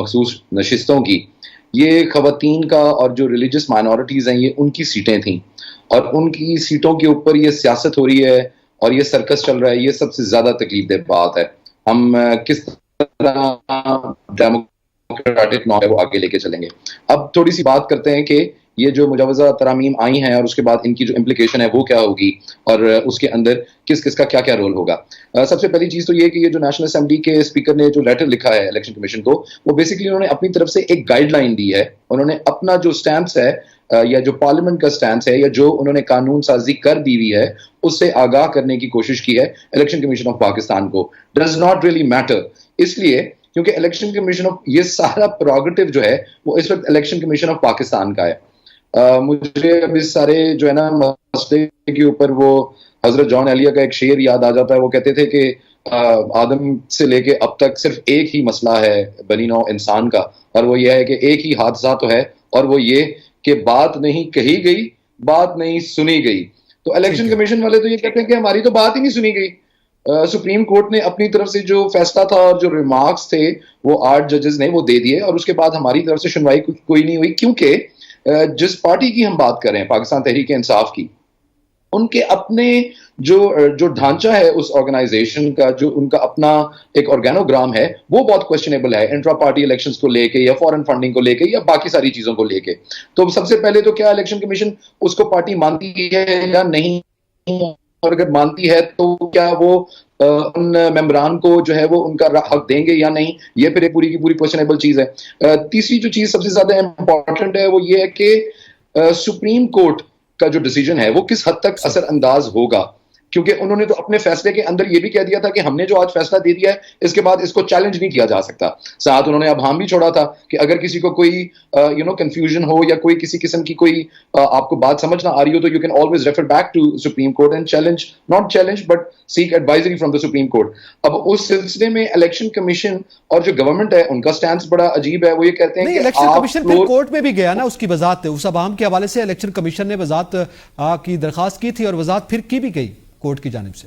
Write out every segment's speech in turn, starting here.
مخصوص نشستوں کی، یہ خواتین کا اور جو ریلیجس مائنورٹیز ہیں یہ ان کی سیٹیں تھیں، اور ان کی سیٹوں کے اوپر یہ سیاست ہو رہی ہے اور یہ سرکس چل رہا ہے. یہ سب سے زیادہ تکلیف دہ بات ہے. ہم کس طرح ڈیموکریٹک نارم ہے وہ آگے لے کے چلیں گے. اب تھوڑی سی بات کرتے ہیں کہ یہ جو مجوزہ ترامیم آئی ہیں اور اس کے بعد ان کی جو امپلیکیشن ہے وہ کیا ہوگی اور اس کے اندر کس کس کا کیا کیا رول ہوگا. سب سے پہلی چیز تو یہ کہ یہ جو نیشنل اسمبلی کے اسپیکر نے جو لیٹر لکھا ہے الیکشن کمیشن کو، وہ بیسکلی انہوں نے اپنی طرف سے ایک گائیڈ لائن دی ہے. انہوں نے اپنا جو سٹینس ہے یا جو پارلیمنٹ کا سٹینس ہے یا جو انہوں نے قانون سازی کر دی ہوئی ہے اس سے آگاہ کرنے کی کوشش کی ہے الیکشن کمیشن آف پاکستان کو. ڈز ناٹ ریئلی میٹر، اس لیے کیونکہ الیکشن کمیشن آف یہ سارا پروگیٹو جو ہے وہ اس وقت الیکشن کمیشن آف پاکستان کا ہے. مجھے اب اس سارے جو ہے نا مسئلے کے اوپر وہ حضرت جان علیہ کا ایک شعر یاد آ جاتا ہے. وہ کہتے تھے کہ آدم سے لے کے اب تک صرف ایک ہی مسئلہ ہے بنی نوع انسان کا، اور وہ یہ ہے کہ ایک ہی حادثہ تو ہے، اور وہ یہ کہ بات نہیں کہی گئی، بات نہیں سنی گئی. تو الیکشن کمیشن والے تو یہ کہتے ہیں کہ ہماری تو بات ہی نہیں سنی گئی. سپریم کورٹ نے اپنی طرف سے جو فیصلہ تھا اور جو ریمارکس تھے وہ 8 ججز نے وہ دے دیے، اور اس کے بعد ہماری طرف سے سنوائی کوئی نہیں ہوئی، کیونکہ جس پارٹی کی ہم بات کر رہے ہیں پاکستان تحریک انصاف کی، ان کے اپنے جو ڈھانچہ ہے اس آرگنائزیشن کا، جو ان کا اپنا ایک آرگینوگرام ہے وہ بہت کوسچنیبل ہے انٹرا پارٹی الیکشنز کو لے کے یا فورن فنڈنگ کو لے کے یا باقی ساری چیزوں کو لے کے. تو سب سے پہلے تو کیا الیکشن کمیشن اس کو پارٹی مانتی ہے یا نہیں، اور اگر مانتی ہے تو کیا وہ ان ممبران کو جو ہے وہ ان کا حق دیں گے یا نہیں، یہ پھر ایک پوری کی پوری کوسچنیبل چیز ہے. تیسری جو چیز سب سے زیادہ امپورٹنٹ ہے وہ یہ ہے کہ سپریم کورٹ کا جو ڈیسیجن ہے وہ کس حد تک اثر انداز ہوگا، کیونکہ انہوں نے تو اپنے فیصلے کے اندر یہ بھی کہہ دیا تھا کہ ہم نے جو آج فیصلہ دے دیا ہے اس کے بعد اس کو چیلنج نہیں کیا جا سکتا. ساتھ انہوں نے ابہام بھی چھوڑا تھا کہ اگر کسی کو کوئی کنفیوژن ہو یا کوئی کسی قسم کی کوئی آپ کو بات سمجھ نہ آ رہی ہو تو you can always refer back to supreme court and challenge, not challenge but seek advisory from the supreme court. اب اس سلسلے میں الیکشن کمیشن اور جو گورنمنٹ ہے ان کا سٹینس بڑا عجیب ہے. وہ یہ کہتے ہیں کہ الیکشن کمیشن پھر کورٹ میں بھی گیا نا، اس کی وضاحت اس ابہام کے حوالے سے الیکشن کمیشن نے وضاحت کی درخواست کی تھی اور وضاحت پھر کی بھی گئی کورٹ کی جانب سے.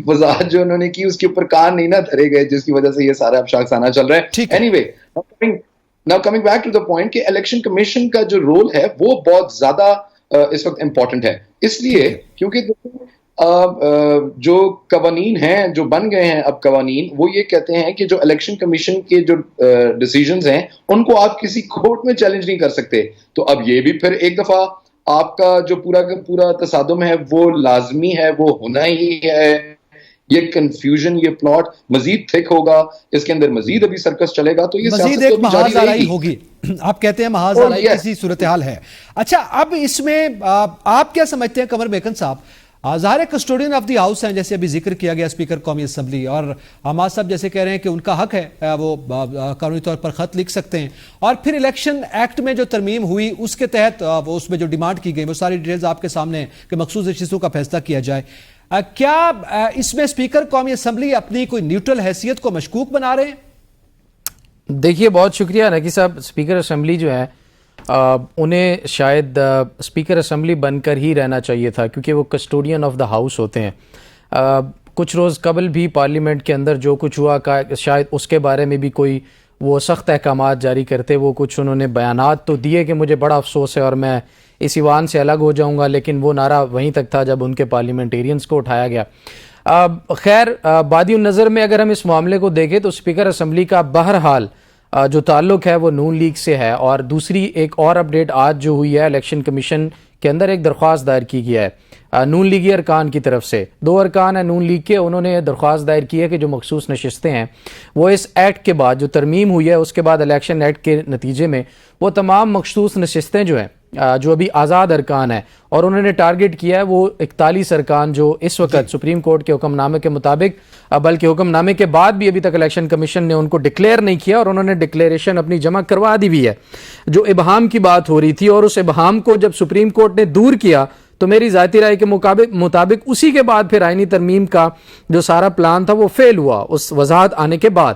وضاحت جو انہوں نے کی اس کے اوپر کان نہیں نہ دھرے گئے، جس کی وجہ سے یہ سارا افشاکسانہ چل رہا ہے. Anyway now coming back to the point کہ الیکشن کمیشن کا جو رول ہے وہ بہت زیادہ اس وقت امپورٹنٹ ہے، اس لیے کیونکہ جو قوانین ہیں جو بن گئے ہیں اب قوانین وہ یہ کہتے ہیں کہ جو الیکشن کمیشن کے جو ڈیسیژنز ہیں ان کو آپ کسی کورٹ میں چیلنج نہیں کر سکتے. تو اب یہ بھی پھر ایک دفعہ آپ کا جو پورا کا پورا تصادم ہے وہ لازمی ہے، وہ ہونا ہی ہے. یہ کنفیوژن، یہ پلاٹ مزید تھک ہوگا، اس کے اندر مزید ابھی سرکس چلے گا، تو یہ مزید ایک محاذ آرائی ہوگی. آپ کہتے ہیں محاذ آرائی کسی صورتحال ہے. اچھا، اب اس میں آپ کیا سمجھتے ہیں قمر بیکن صاحب؟ ظاہر کسٹوڈین آف دی ہاؤس ہیں، جیسے ابھی ذکر کیا گیا اسپیکر قومی اسمبلی، اور حماد صاحب جیسے کہہ رہے ہیں کہ ان کا حق ہے وہ قانونی طور پر خط لکھ سکتے ہیں، اور پھر الیکشن ایکٹ میں جو ترمیم ہوئی اس کے تحت وہ اس میں جو ڈیمانڈ کی گئی وہ ساری ڈیٹیلز آپ کے سامنے ہیں کہ مخصوص نشستوں کا فیصلہ کیا جائے. کیا اس میں اسپیکر قومی اسمبلی اپنی کوئی نیوٹرل حیثیت کو مشکوک بنا رہے ہیں؟ دیکھیے، بہت شکریہ نقی صاحب. اسپیکر اسمبلی جو ہے انہیں شاید اسپیکر اسمبلی بن کر ہی رہنا چاہیے تھا، کیونکہ وہ کسٹوڈین آف دا ہاؤس ہوتے ہیں. کچھ روز قبل بھی پارلیمنٹ کے اندر جو کچھ ہوا شاید اس کے بارے میں بھی کوئی وہ سخت احکامات جاری کرتے. وہ کچھ انہوں نے بیانات تو دیے کہ مجھے بڑا افسوس ہے اور میں اس ایوان سے الگ ہو جاؤں گا، لیکن وہ نعرہ وہیں تک تھا جب ان کے پارلیمنٹیرینز کو اٹھایا گیا. خیر، بادی النظر میں اگر ہم اس معاملے کو دیکھیں تو اسپیکر اسمبلی کا بہرحال جو تعلق ہے وہ نون لیگ سے ہے. اور دوسری ایک اور اپڈیٹ آج جو ہوئی ہے، الیکشن کمیشن کے اندر ایک درخواست دائر کی گیا ہے نون لیگی ارکان کی طرف سے. 2 ارکان ہیں نون لیگ کے، انہوں نے درخواست دائر کی ہے کہ جو مخصوص نشستیں ہیں وہ اس ایکٹ کے بعد جو ترمیم ہوئی ہے اس کے بعد الیکشن ایکٹ کے نتیجے میں وہ تمام مخصوص نشستیں جو ہیں جو ابھی آزاد ارکان ہیں، اور انہوں نے ٹارگٹ کیا ہے وہ 41 ارکان جو اس وقت سپریم کورٹ کے حکم نامے کے مطابق، بلکہ حکم نامے کے بعد بھی ابھی تک الیکشن کمیشن نے ان کو ڈکلیئر نہیں کیا اور انہوں نے ڈکلیریشن اپنی جمع کروا دی بھی ہے. جو ابہام کی بات ہو رہی تھی اور اس ابہام کو جب سپریم کورٹ نے دور کیا تو میری ذاتی رائے کے مطابق اسی کے بعد پھر آئینی ترمیم کا جو سارا پلان تھا وہ فیل ہوا اس وضاحت آنے کے بعد.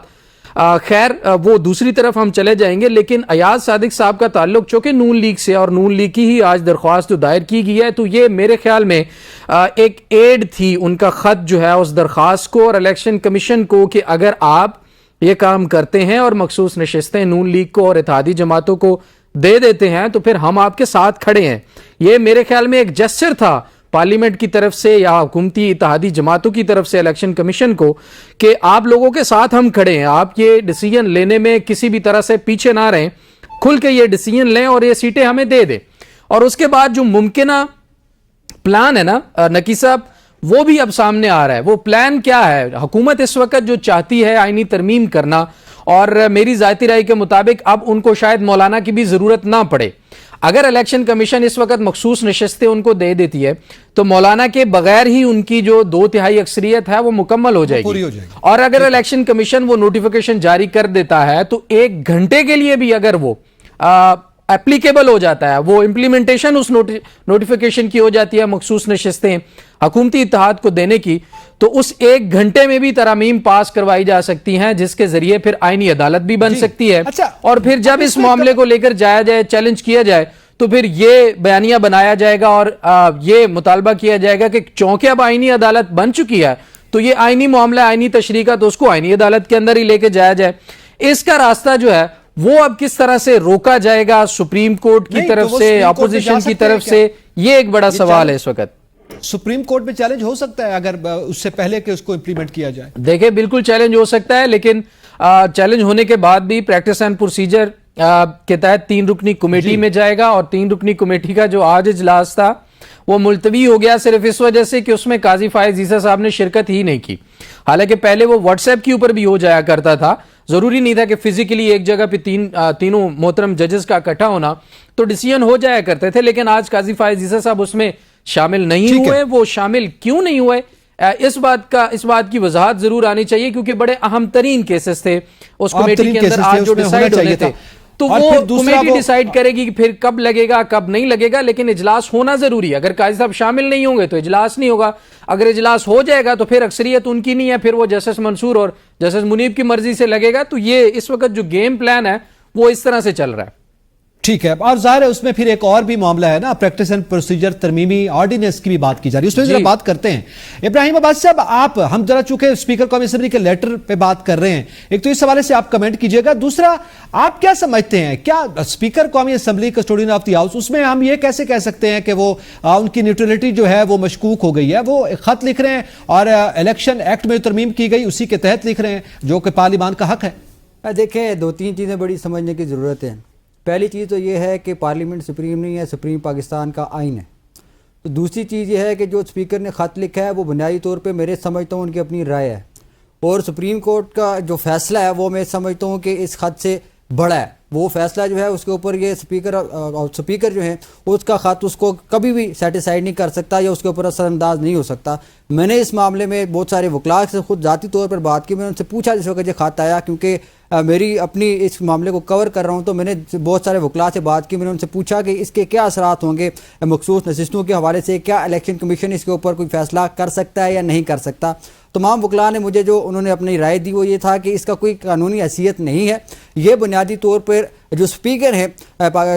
خیر، وہ دوسری طرف ہم چلے جائیں گے، لیکن ایاز صادق صاحب کا تعلق چونکہ نون لیگ سے اور نون لیگ کی ہی آج درخواست جو دائر کی گئی ہے، تو یہ میرے خیال میں ایک ایڈ تھی ان کا خط جو ہے اس درخواست کو اور الیکشن کمیشن کو کہ اگر آپ یہ کام کرتے ہیں اور مخصوص نشستیں نون لیگ کو اور اتحادی جماعتوں کو دے دیتے ہیں تو پھر ہم آپ کے ساتھ کھڑے ہیں. یہ میرے خیال میں ایک جسچر تھا پارلیمنٹ کی طرف سے یا حکومتی اتحادی جماعتوں کی طرف سے الیکشن کمیشن کو کہ آپ لوگوں کے ساتھ ہم کھڑے ہیں, آپ یہ ڈیسیجن لینے میں کسی بھی طرح سے پیچھے نہ رہیں, کھل کے یہ ڈیسیجن لیں اور یہ سیٹیں ہمیں دے دیں. اور اس کے بعد جو ممکنہ پلان ہے نا نقی صاحب, وہ بھی اب سامنے آ رہا ہے. وہ پلان کیا ہے؟ حکومت اس وقت جو چاہتی ہے آئینی ترمیم کرنا, اور میری ذاتی رائے کے مطابق اب ان کو شاید مولانا کی بھی ضرورت نہ پڑے. اگر الیکشن کمیشن اس وقت مخصوص نشستیں ان کو دے دیتی ہے تو مولانا کے بغیر ہی ان کی جو 2/3 اکثریت ہے وہ مکمل ہو جائے گی. اور اگر الیکشن کمیشن وہ نوٹیفیکیشن جاری کر دیتا ہے تو 1 گھنٹے کے لیے بھی اگر وہ اپلیکیبل ہو جاتا ہے, وہ امپلیمنٹیشن اس نوٹیفیکیشن کی ہو جاتی ہے مخصوص نشستیں حکومتی اتحاد کو دینے کی, تو اس 1 گھنٹے میں بھی ترامیم پاس کروائی جا سکتی ہیں جس کے ذریعے پھر آئینی عدالت بھی بن سکتی ہے. اور پھر جب اس معاملے کو لے کر جایا جائے, چیلنج کیا جائے, تو پھر یہ بیانیہ بنایا جائے گا اور یہ مطالبہ کیا جائے گا کہ چونکہ اب آئینی عدالت بن چکی ہے تو یہ آئینی معاملہ, آئینی تشریح کا, تو اس کو آئینی عدالت کے اندر ہی لے کے جایا جائے. اس کا راستہ جو ہے وہ اب کس طرح سے روکا جائے گا سپریم کورٹ کی طرف سے, اپوزیشن کی طرف سے, یہ ایک بڑا سوال ہے اس وقت. سپریم کورٹ میں چیلنج ہو سکتا ہے اگر اس سے پہلے کہ اس کو امپلیمنٹ کیا جائے؟ دیکھیں بالکل چیلنج ہو سکتا ہے, لیکن چیلنج ہونے کے بعد بھی پریکٹس اینڈ پروسیجر کے تحت 3 رکنی کمیٹی میں جائے گا. اور 3 رکنی کمیٹی کا جو آج اجلاس تھا وہ ملتوی ہو گیا صرف اس وجہ سے کہ اس میں قاضی فائز عیسیٰ صاحب نے شرکت ہی نہیں کی. حالانکہ پہلے وہ واٹس ایپ کے اوپر بھی ہو جایا کرتا تھا, ضروری نہیں تھا کہ فزیکلی ایک جگہ پہ تینوں محترم ججز کا اکٹھا ہونا, تو ڈیسیجن ہو جایا کرتے تھے. لیکن آج قاضی فائز عیسیٰ صاحب اس میں شامل نہیں ہوئے. وہ شامل کیوں نہیں ہوئے اس بات کی وضاحت ضرور آنی چاہیے, کیونکہ بڑے اہم ترین کیسز تھے اس کمیٹی کے اندر آج جو ڈیسائیڈ ہونے تھے, تو وہ کمیٹی ڈیسائیڈ کرے گی کہ پھر کب لگے گا کب نہیں لگے گا. لیکن اجلاس ہونا ضروری ہے. اگر قاضی صاحب شامل نہیں ہوں گے تو اجلاس نہیں ہوگا. اگر اجلاس ہو جائے گا تو پھر اکثریت ان کی نہیں ہے, پھر وہ جسٹس منصور اور جسٹس منیب کی مرضی سے لگے گا. تو یہ اس وقت جو گیم پلان ہے وہ اس طرح سے چل رہا ہے. ٹھیک ہے, اور ظاہر ہے اس میں پھر ایک اور بھی معاملہ ہے نا, پریکٹس اینڈ پروسیجر ترمیمی آرڈیننس کی بھی بات کی جا رہی ہے, اس میں ذرا بات کرتے ہیں. ابراہیم عباس صاحب, ہم ذرا چونکہ اسپیکر قومی اسمبلی کے لیٹر پہ بات کر رہے ہیں, ایک تو اس حوالے سے آپ کمنٹ کیجئے گا. دوسرا, آپ کیا سمجھتے ہیں, کیا اسپیکر قومی assembly custodian of the house, اس میں ہم یہ کیسے کہہ سکتے ہیں کہ وہ ان کی نیوٹرلٹی جو ہے وہ مشکوک ہو گئی ہے؟ وہ خط لکھ رہے ہیں اور الیکشن ایکٹ میں ترمیم کی گئی اسی کے تحت لکھ رہے ہیں جو کہ پارلیمان کا حق ہے. دیکھیں 2-3 چیزیں بڑی سمجھنے کی ضرورت ہے. پہلی چیز تو یہ ہے کہ پارلیمنٹ سپریم نہیں ہے, سپریم پاکستان کا آئین ہے. تو دوسری چیز یہ ہے کہ جو اسپیکر نے خط لکھا ہے وہ بنیادی طور پہ میرے سمجھتا ہوں ان کی اپنی رائے ہے, اور سپریم کورٹ کا جو فیصلہ ہے وہ میں سمجھتا ہوں کہ اس خط سے بڑا ہے. وہ فیصلہ جو ہے اس کے اوپر یہ اسپیکر جو ہے اس کا خط اس کو کبھی بھی سیٹیسفائی نہیں کر سکتا یا اس کے اوپر اثر انداز نہیں ہو سکتا. میں نے اس معاملے میں بہت سارے وکلاء سے خود ذاتی طور پر بات کی, میں نے ان سے پوچھا جس وقت یہ خط آیا, کیونکہ میری اپنی اس معاملے کو کور کر رہا ہوں, تو میں نے بہت سارے وکلاء سے بات کی. میں نے ان سے پوچھا کہ اس کے کیا اثرات ہوں گے مخصوص نشستوں کے حوالے سے, کیا الیکشن کمیشن اس کے اوپر کوئی فیصلہ کر سکتا ہے یا نہیں کر سکتا. تمام وکلاء نے مجھے جو انہوں نے اپنی رائے دی وہ یہ تھا کہ اس کا کوئی قانونی حیثیت نہیں ہے. یہ بنیادی طور پر جو اسپیکر ہیں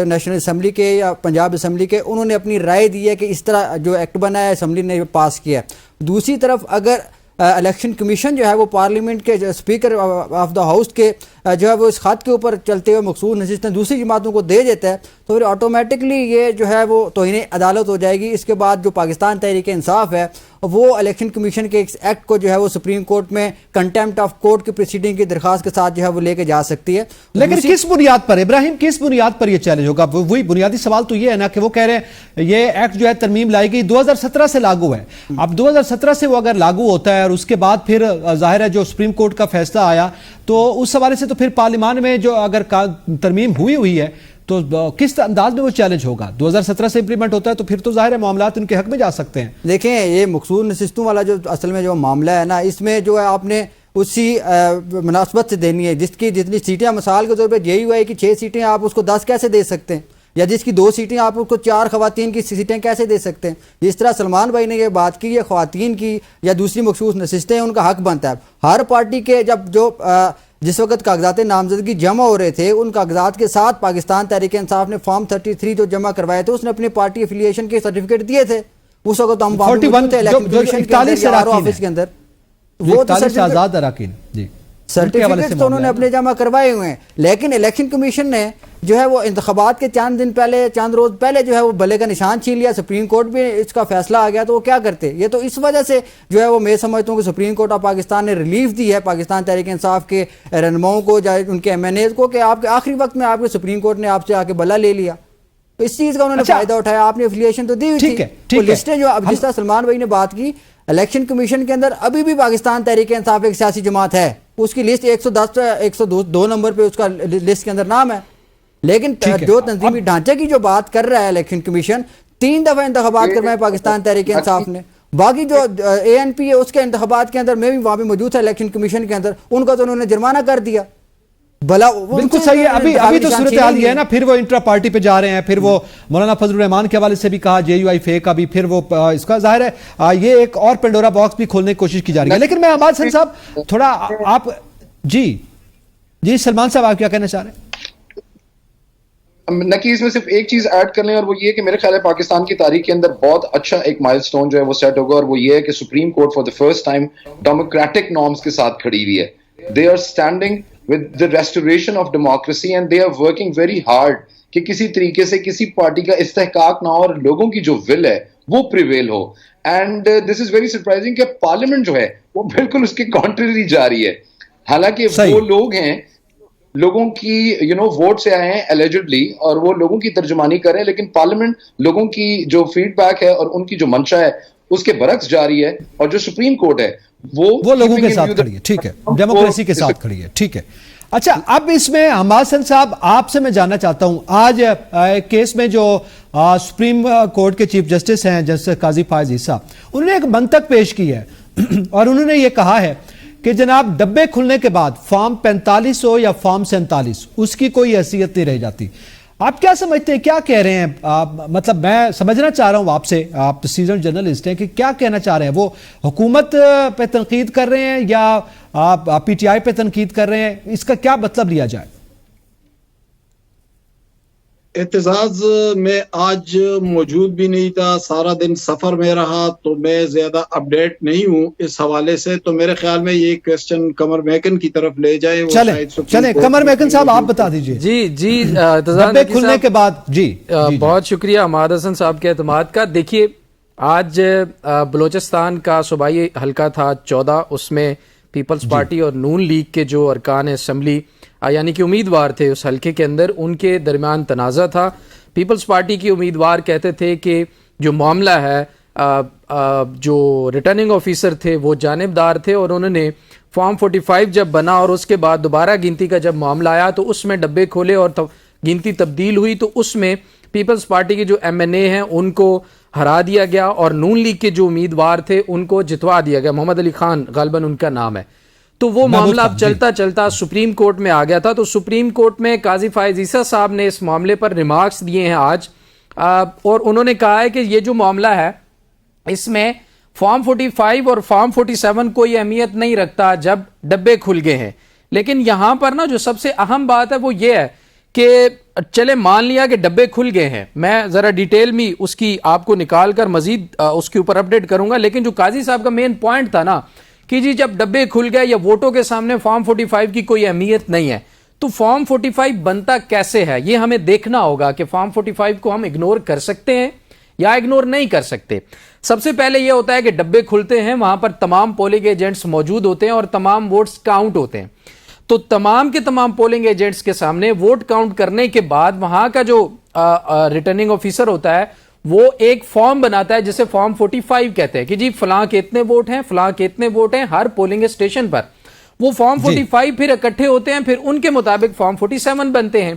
نیشنل اسمبلی کے یا پنجاب اسمبلی کے, انہوں نے اپنی رائے دی ہے کہ اس طرح جو ایکٹ بنا ہے اسمبلی نے پاس کیا ہے. دوسری طرف اگر الیکشن کمیشن جو ہے وہ پارلیمنٹ کے اسپیکر آف دا ہاؤس کے جو ہے وہ اس خط کے اوپر چلتے ہوئے مخصوص نشستیں دوسری جماعتوں کو دے دیتا ہے تو پھر آٹومیٹکلی یہ جو ہے وہ توہین عدالت ہو جائے گی. اس کے بعد جو پاکستان تحریک انصاف ہے وہ الیکشن کمیشن کے ایکٹ کو جو ہے وہ سپریم کورٹ میں کنٹیمپٹ آف کورٹ کی پروسیڈنگ کی درخواست کے ساتھ جو ہے وہ لے کے جا سکتی ہے. لیکن کس بنیاد پر ابراہیم, کس بنیاد پر یہ چیلنج ہوگا؟ وہی بنیادی سوال تو یہ ہے نا کہ وہ کہہ رہے ہیں یہ ایکٹ جو ہے ترمیم لائی گئی 2017 سے لاگو ہے. اب 2017 سے وہ اگر لاگو ہوتا ہے اور اس کے بعد پھر ظاہر ہے جو سپریم کورٹ کا فیصلہ آیا تو اس حوالے سے تو پھر پارلیمان میں جو اگر ترمیم ہوئی ہے تو کس انداز میں وہ چیلنج ہوگا؟ 2017 سے امپلیمنٹ ہوتا ہے تو پھر تو ظاہر ہے معاملات ان کے حق میں جا سکتے ہیں. دیکھیں یہ مخصوص نشستوں والا جو اصل میں جو معاملہ ہے نا, اس میں جو ہے آپ نے اسی مناسبت سے دینی ہے. جس کی جتنی سیٹیں, مثال کے طور پہ یہی ہوا ہے کہ 6 سیٹیں آپ اس کو 10 کیسے دے سکتے ہیں, یا جس کی 2 سیٹیں آپ اس کو 4 خواتین کی سیٹیں کیسے دے سکتے ہیں. جس طرح سلمان بھائی نے یہ بات کی ہے خواتین کی یا دوسری مخصوص نشستیں ان کا حق بنتا ہے. ہر پارٹی کے جس وقت کاغذات نامزدگی جمع ہو رہے تھے ان کاغذات کے ساتھ پاکستان تحریک انصاف نے فارم 33 جو جمع کروائے تھے اس نے اپنے پارٹی افیلیشن کے سرٹیفکیٹ دیے تھے. اس وقت ہم 41 آفس کے اندر وہ 41 آزاد اراکین. جی سرٹیفکیٹ تو انہوں نے اپنے جمع کروائے ہوئے ہیں، لیکن الیکشن کمیشن نے جو ہے وہ انتخابات کے چند روز پہلے جو ہے وہ بلے کا نشان چھین لیا. سپریم کورٹ بھی اس کا فیصلہ آ گیا تو وہ کیا کرتے. یہ تو اس وجہ سے جو ہے وہ میں سمجھتا ہوں کہ سپریم کورٹ آف پاکستان نے ریلیف دی ہے پاکستان تحریک انصاف کے رہنماؤں کو، ان کے ایم این ایز کو، کہ آپ کے آخری وقت میں آپ کے سپریم کورٹ نے آپ سے آ کے بلا لے لیا. تو اس چیز کا انہوں نے فائدہ اٹھایا. آپ نے افیلیشن تو دی ہوئی تھی. لسٹیں جو اب جس طرح سلمان بھائی نے بات کی، الیکشن کمیشن کے اندر ابھی بھی پاکستان تحریک انصاف ایک سیاسی جماعت ہے. اس کی لسٹ 102 نمبر پہ اس کا لسٹ کے اندر نام ہے. لیکن جو تنظیمی ڈھانچے کی جو بات کر رہا ہے الیکشن کمیشن، 3 دفعہ انتخابات کروائے پاکستان تحریک انصاف نے. باقی جو اے این پی ہے اس کے انتخابات کے اندر میں بھی وہاں پہ موجود تھا الیکشن کمیشن کے اندر، ان کا تو انہوں نے جرمانہ کر دیا. بالکل صحیح ہے. ابھی تو صورتحال یہ ہے نا، پھر وہ انٹرا پارٹی پہ جا رہے ہیں، پھر وہ مولانا فضل الرحمان کے حوالے سے بھی کہا جے یو آئی فیک کا بھی، پھر وہ اس کا ظاہر ہے یہ ایک اور پینڈورا باکس بھی کھولنے کی کوشش کی جا رہی ہے. لیکن میں حماد حسن صاحب تھوڑا آپ جی سلمان صاحب آپ کیا کہنا چاہ رہے ہیں؟ نکی اس میں صرف ایک چیز ایڈ کر لیں، اور وہ یہ کہ میرے خیال ہے پاکستان کی تاریخ کے اندر بہت اچھا ایک مائل سٹون جو ہے وہ سیٹ ہوگا، اور وہ یہ ہے کہ supreme court for the first time democratic norms کے ساتھ کھڑی ہوئی ہے. They are standing with the restoration of democracy and they are working very hard کہ کسی طریقے سے کسی پارٹی کا استحقاق نہ ہو اور لوگوں کی جو ول ہے وہ prevail who. and this is very surprising کہ پارلیمنٹ جو ہے وہ بالکل اس کے کانٹریری جا رہی ہے. حالانکہ وہ لوگ ہیں لوگوں کی ووٹ سے آئے ہیں allegedly، اور وہ لوگوں کی ترجمانی کر رہے ہیں، لیکن پارلیمنٹ لوگوں کی جو فیڈ بیک ہے اور ان کی جو منشا ہے اس کے برعکس جا رہی ہے. اور جو سپریم کورٹ ہے وہ لوگوں کے ساتھ کھڑی ہے. ٹھیک ہے، ڈیموکریسی کے ساتھ کھڑی ہے. ٹھیک ہے. اچھا، اب اس میں حماد حسن صاحب آپ سے میں جاننا چاہتا ہوں، آج کیس میں جو سپریم کورٹ کے چیف جسٹس ہیں جسٹس قاضی فائز عیسیٰ، انہوں نے ایک منطق پیش کی ہے اور انہوں نے یہ کہا ہے کہ جناب ڈبے کھلنے کے بعد فارم 45 ہو یا فارم 47 اس کی کوئی حیثیت نہیں رہ جاتی. آپ کیا سمجھتے ہیں، کیا کہہ رہے ہیں؟ مطلب میں سمجھنا چاہ رہا ہوں آپ سے، آپ سیزن جرنلسٹ ہیں، کہ کیا کہنا چاہ رہے ہیں؟ وہ حکومت پہ تنقید کر رہے ہیں یا آپ پی ٹی آئی پہ تنقید کر رہے ہیں؟ اس کا کیا مطلب لیا جائے؟ اعتزاز میں آج موجود بھی نہیں تھا، سارا دن سفر میں رہا، تو میں زیادہ اپڈیٹ نہیں ہوں اس حوالے سے. تو میرے خیال میں یہ کوسچن قمر میکن کی طرف لے جائے. چلیں قمر میکن صاحب آپ بتا دیجئے. جی ڈبے کھلنے کے بعد جی بہت شکریہ حماد حسن صاحب کے اعتماد کا. دیکھیے آج بلوچستان کا صوبائی حلقہ تھا 14، اس میں پیپلز پارٹی اور نون لیگ کے جو ارکان اسمبلی یعنی کہ امیدوار تھے اس حلقے کے اندر، ان کے درمیان تنازع تھا. پیپلز پارٹی کی امیدوار کہتے تھے کہ جو معاملہ ہے جو ریٹرننگ آفیسر تھے وہ جانبدار تھے، اور انہوں نے فارم 45 جب بنا اور اس کے بعد دوبارہ گنتی کا جب معاملہ آیا تو اس میں ڈبے کھولے اور گنتی تبدیل ہوئی، تو اس میں پیپلز پارٹی کے جو ایم این اے ہیں ان کو ہرا دیا گیا اور نون لیگ کے جو امیدوار تھے ان کو جتوا دیا گیا. محمد علی خان غالباً ان کا نام ہے. تو وہ معاملہ اب چلتا چلتا سپریم کورٹ میں آ گیا تھا. تو سپریم کورٹ میں قاضی فائز عیسیٰ صاحب نے اس معاملے پر ریمارکس دیے ہیں آج، اور انہوں نے کہا ہے کہ یہ جو معاملہ ہے اس میں فارم 45 اور فارم 47 کوئی اہمیت نہیں رکھتا جب ڈبے کھل گئے ہیں. لیکن یہاں پر نا جو سب سے اہم بات ہے وہ یہ ہے کہ چلے مان لیا کہ ڈبے کھل گئے ہیں، میں ذرا ڈیٹیل میں اس کی آپ کو نکال کر مزید اس کے اوپر اپڈیٹ کروں گا. لیکن جو قاضی صاحب کا مین پوائنٹ تھا نا کہ جی جب ڈبے کھل گئے یا ووٹوں کے سامنے فارم 45 کی کوئی اہمیت نہیں ہے، تو فارم 45 بنتا کیسے ہے یہ ہمیں دیکھنا ہوگا کہ فارم 45 کو ہم اگنور کر سکتے ہیں یا اگنور نہیں کر سکتے. سب سے پہلے یہ ہوتا ہے کہ ڈبے کھلتے ہیں، وہاں پر تمام پولنگ ایجنٹس موجود ہوتے ہیں اور تمام ووٹس کاؤنٹ ہوتے ہیں. تو تمام کے تمام پولنگ ایجنٹس کے سامنے ووٹ کاؤنٹ کرنے کے بعد وہاں کا جو ریٹرننگ آفیسر ہوتا ہے وہ ایک فارم بناتا ہے جسے فارم 45 کہتے ہیں کہ جی فلاں کے اتنے ووٹ ہیں، فلاں کے اتنے ووٹ ہیں ہر پولنگ اسٹیشن پر. وہ فارم 45 پھر اکٹھے ہوتے ہیں، پھر ان کے مطابق فارم 47 بنتے ہیں،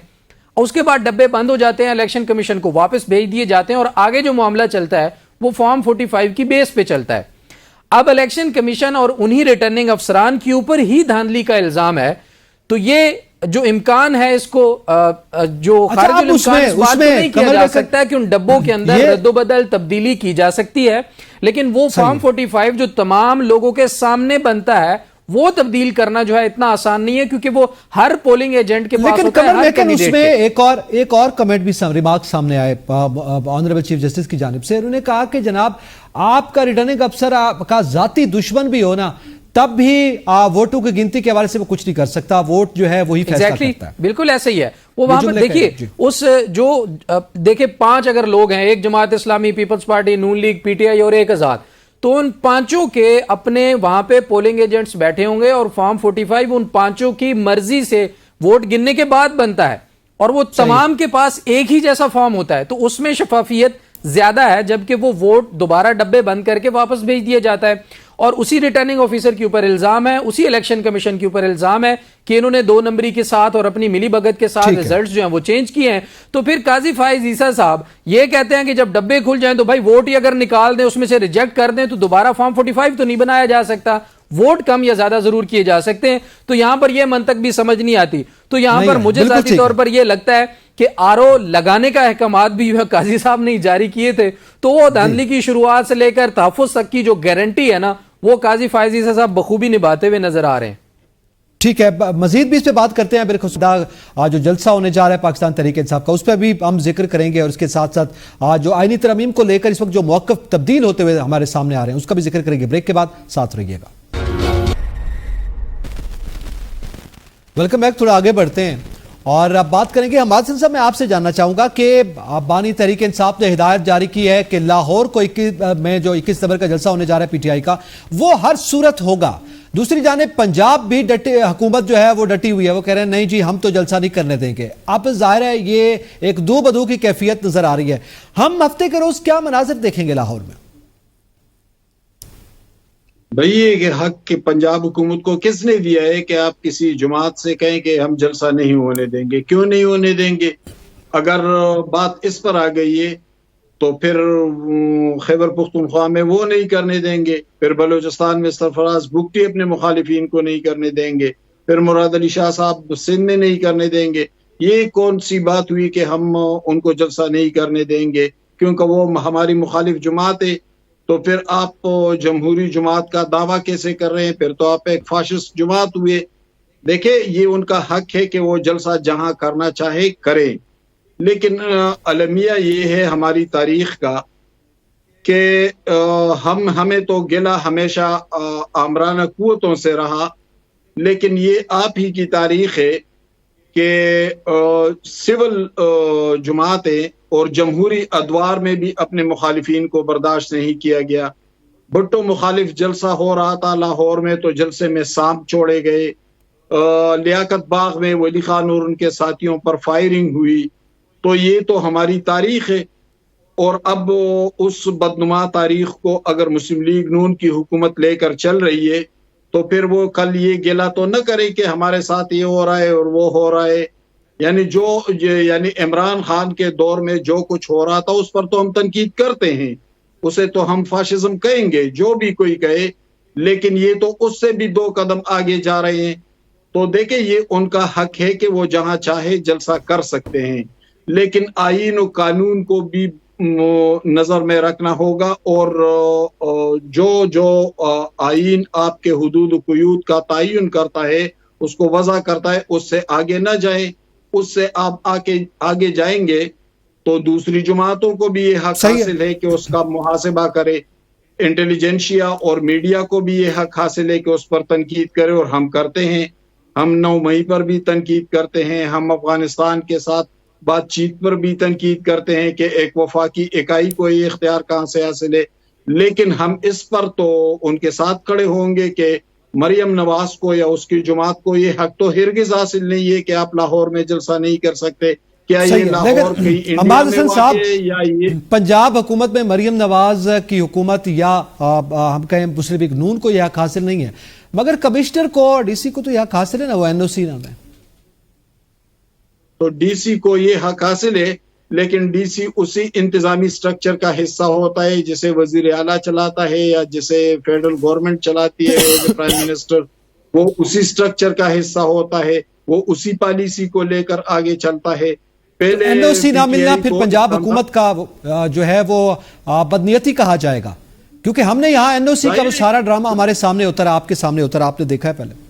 اور اس کے بعد ڈبے بند ہو جاتے ہیں، الیکشن کمیشن کو واپس بھیج دیے جاتے ہیں، اور آگے جو معاملہ چلتا ہے وہ فارم 45 کی بیس پہ چلتا ہے. اب الیکشن کمیشن اور انہی ریٹرننگ افسران کے اوپر ہی دھاندلی کا الزام ہے. تو یہ جو امکان ہے اس کو جو خارج الامکان اس بات کو نہیں کیا جا سکتا ہے کہ ان ڈبوں کے اندر رد و بدل تبدیلی کی جا سکتی ہے، لیکن وہ فارم 45 جو تمام لوگوں کے سامنے بنتا ہے وہ تبدیل کرنا جو ہے اتنا آسان نہیں ہے، کیونکہ وہ ہر پولنگ ایجنٹ کے پاس ہوتا ہے. لیکن اس میں ایک اور کمنٹ بھی ریمارک سامنے آئے آنریبل چیف جسٹس کی جانب سے. انہوں نے کہا کہ جناب آپ کا ریٹرننگ افسر آپ کا ذاتی دشمن بھی ہو نا تب بھی ووٹوں کی گنتی کے حوالے سے وہ کچھ نہیں کر سکتا, ووٹ جو ہے وہی فیصلہ کرتا ہے. بالکل ایسا ہی ہے. وہ وہاں پر دیکھیے اس جو دیکھیں 5 اگر لوگ ہیں, ایک Jamaat Islami, peoples party, Noon league, P T I اور ایک آزاد, تو ان 5 کے اپنے وہاں پہ پولنگ ایجنٹس بیٹھے ہوں گے اور فارم 45 ان 5 کی مرضی سے ووٹ گننے کے بعد بنتا ہے, اور وہ تمام کے پاس ایک ہی جیسا فارم ہوتا ہے, تو اس میں شفافیت زیادہ ہے, جبکہ وہ ووٹ دوبارہ ڈبے بند کر کے واپس بھیج دیا جاتا ہے. اور اسی ریٹرننگ آفیسر کے اوپر الزام ہے, اسی الیکشن کمیشن کے اوپر الزام ہے کہ انہوں نے 2 نمبری کے ساتھ اور اپنی ملی بھگت کے ساتھ ریزلٹس جو ہیں وہ چینج کیے ہیں. تو پھر قاضی فائز عیسیٰ صاحب یہ کہتے ہیں کہ جب ڈبے کھل جائیں تو بھائی ووٹ ہی اگر نکال دیں, اس میں سے ریجیکٹ کر دیں, تو دوبارہ فارم 45 تو نہیں بنایا جا سکتا, ووٹ کم یا زیادہ ضرور کیے جا سکتے ہیں. تو یہاں پر یہ منطق بھی سمجھ نہیں آتی. تو یہاں پر مجھے ذاتی طور پر یہ لگتا ہے کہ RO لگانے کا احکامات بھی قاضی صاحب نے جاری کیے تھے, تو وہ دھاندلی کی شروعات سے لے کر تحفظ تک کی جو گارنٹی ہے نا, وہ قاضی فائز عیسیٰ صاحب بخوبی نبھاتے ہوئے نظر آ رہے ہیں. ٹھیک ہے, مزید بھی اس پہ بات کرتے ہیں. بالکل جو جلسہ ہونے جا رہا ہے پاکستان تحریک انصاف کا, اس پہ بھی ہم ذکر کریں گے, اور اس کے ساتھ ساتھ جو آئینی ترمیم کو لے کر اس وقت جو موقف تبدیل ہوتے ہوئے ہمارے سامنے آ رہے ہیں اس کا بھی ذکر کریں گے. بریک کے بعد ساتھ رہیے گا. Welcome back. تھوڑا آگے بڑھتے ہیں اور اب بات کریں گے. حماد حسن صاحب, میں آپ سے جاننا چاہوں گا کہ بانی تحریک انصاف نے ہدایت جاری کی ہے کہ لاہور کو 21 میں جو 21 نومبر کا جلسہ ہونے جا رہا ہے PTI کا, وہ ہر صورت ہوگا. دوسری جانب پنجاب بھی حکومت جو ہے وہ ڈٹی ہوئی ہے, وہ کہہ رہے ہیں نہیں جی ہم تو جلسہ نہیں کرنے دیں گے. اب ظاہر ہے یہ ایک دو بدو کی کیفیت نظر آ رہی ہے. ہم ہفتے کے روز کیا مناظر دیکھیں گے لاہور میں؟ بھئی یہ حق کہ پنجاب حکومت کو کس نے دیا ہے کہ آپ کسی جماعت سے کہیں کہ ہم جلسہ نہیں ہونے دیں گے؟ کیوں نہیں ہونے دیں گے؟ اگر بات اس پر آ گئی ہے تو پھر خیبر پختونخوا میں وہ نہیں کرنے دیں گے, پھر بلوچستان میں سرفراز بگٹی اپنے مخالفین کو نہیں کرنے دیں گے, پھر مراد علی شاہ صاحب سندھ میں نہیں کرنے دیں گے. یہ کون سی بات ہوئی کہ ہم ان کو جلسہ نہیں کرنے دیں گے کیونکہ وہ ہماری مخالف جماعت ہے؟ تو پھر آپ جمہوری جماعت کا دعویٰ کیسے کر رہے ہیں؟ پھر تو آپ ایک فاشسٹ جماعت ہوئے. دیکھیں یہ ان کا حق ہے کہ وہ جلسہ جہاں کرنا چاہے کریں, لیکن المیہ یہ ہے ہماری تاریخ کا کہ ہمیں تو گلہ ہمیشہ آمرانہ قوتوں سے رہا, لیکن یہ آپ ہی کی تاریخ ہے کہ سول جماعتیں اور جمہوری ادوار میں بھی اپنے مخالفین کو برداشت نہیں کیا گیا. بھٹو مخالف جلسہ ہو رہا تھا لاہور میں تو جلسے میں سانپ چھوڑے گئے, لیاقت باغ میں ولی خان اور ان کے ساتھیوں پر فائرنگ ہوئی. تو یہ تو ہماری تاریخ ہے, اور اب اس بدنما تاریخ کو اگر مسلم لیگ نون کی حکومت لے کر چل رہی ہے تو پھر وہ کل یہ گلہ تو نہ کرے کہ ہمارے ساتھ یہ ہو رہا ہے اور وہ ہو رہا ہے. یعنی عمران خان کے دور میں جو کچھ ہو رہا تھا اس پر تو ہم تنقید کرتے ہیں, اسے تو ہم فاشزم کہیں گے جو بھی کوئی کہے, لیکن یہ تو اس سے بھی 2 قدم آگے جا رہے ہیں. تو دیکھیں یہ ان کا حق ہے کہ وہ جہاں چاہے جلسہ کر سکتے ہیں, لیکن آئین و قانون کو بھی نظر میں رکھنا ہوگا, اور جو آئین آپ کے حدود و قیود کا تعین کرتا ہے, اس کو وضع کرتا ہے, اس سے آگے نہ جائیں. اس سے آپ آگے جائیں گے تو دوسری جماعتوں کو بھی یہ حق حاصل ہے کہ اس کا محاسبہ کرے, انٹیلیجنشیا اور میڈیا کو بھی یہ حق حاصل ہے کہ اس پر تنقید کرے, اور ہم کرتے ہیں. ہم 9 مئی پر بھی تنقید کرتے ہیں, ہم افغانستان کے ساتھ بات چیت پر بھی تنقید کرتے ہیں کہ ایک وفاقی اکائی کو یہ اختیار کہاں سے حاصل ہے, لیکن ہم اس پر تو ان کے ساتھ کھڑے ہوں گے کہ مریم نواز کو یا اس کی جماعت کو یہ حق تو ہرگز حاصل نہیں ہے کہ آپ لاہور میں جلسہ نہیں کر سکتے. کیا یہ لاہور کی انڈیا میں واقع ہے یا یہ پنجاب حکومت میں مریم نواز کی حکومت یا ہم کہیں مسلم لیگ نون کو یہ حق حاصل نہیں ہے, مگر کمشنر کو اور DC کو تو یہ حق حاصل ہے نا, وہ NOC نام ہے. تو DC کو یہ حق حاصل ہے, لیکن DC اسی انتظامی سٹرکچر کا حصہ ہوتا ہے جسے وزیر اعلیٰ چلاتا ہے یا جسے فیڈرل گورنمنٹ چلاتی ہے پرائم منسٹر. وہ اسی سٹرکچر کا حصہ ہوتا ہے, وہ اسی پالیسی کو لے کر آگے چلتا ہے. پہلے NOC نہ ملنا پھر پنجاب حکومت کا جو ہے وہ بدنیتی کہا جائے گا, کیونکہ ہم نے یہاں NOC کا وہ سارا ڈرامہ ہمارے سامنے اترا, آپ کے سامنے اترا, آپ نے دیکھا ہے پہلے.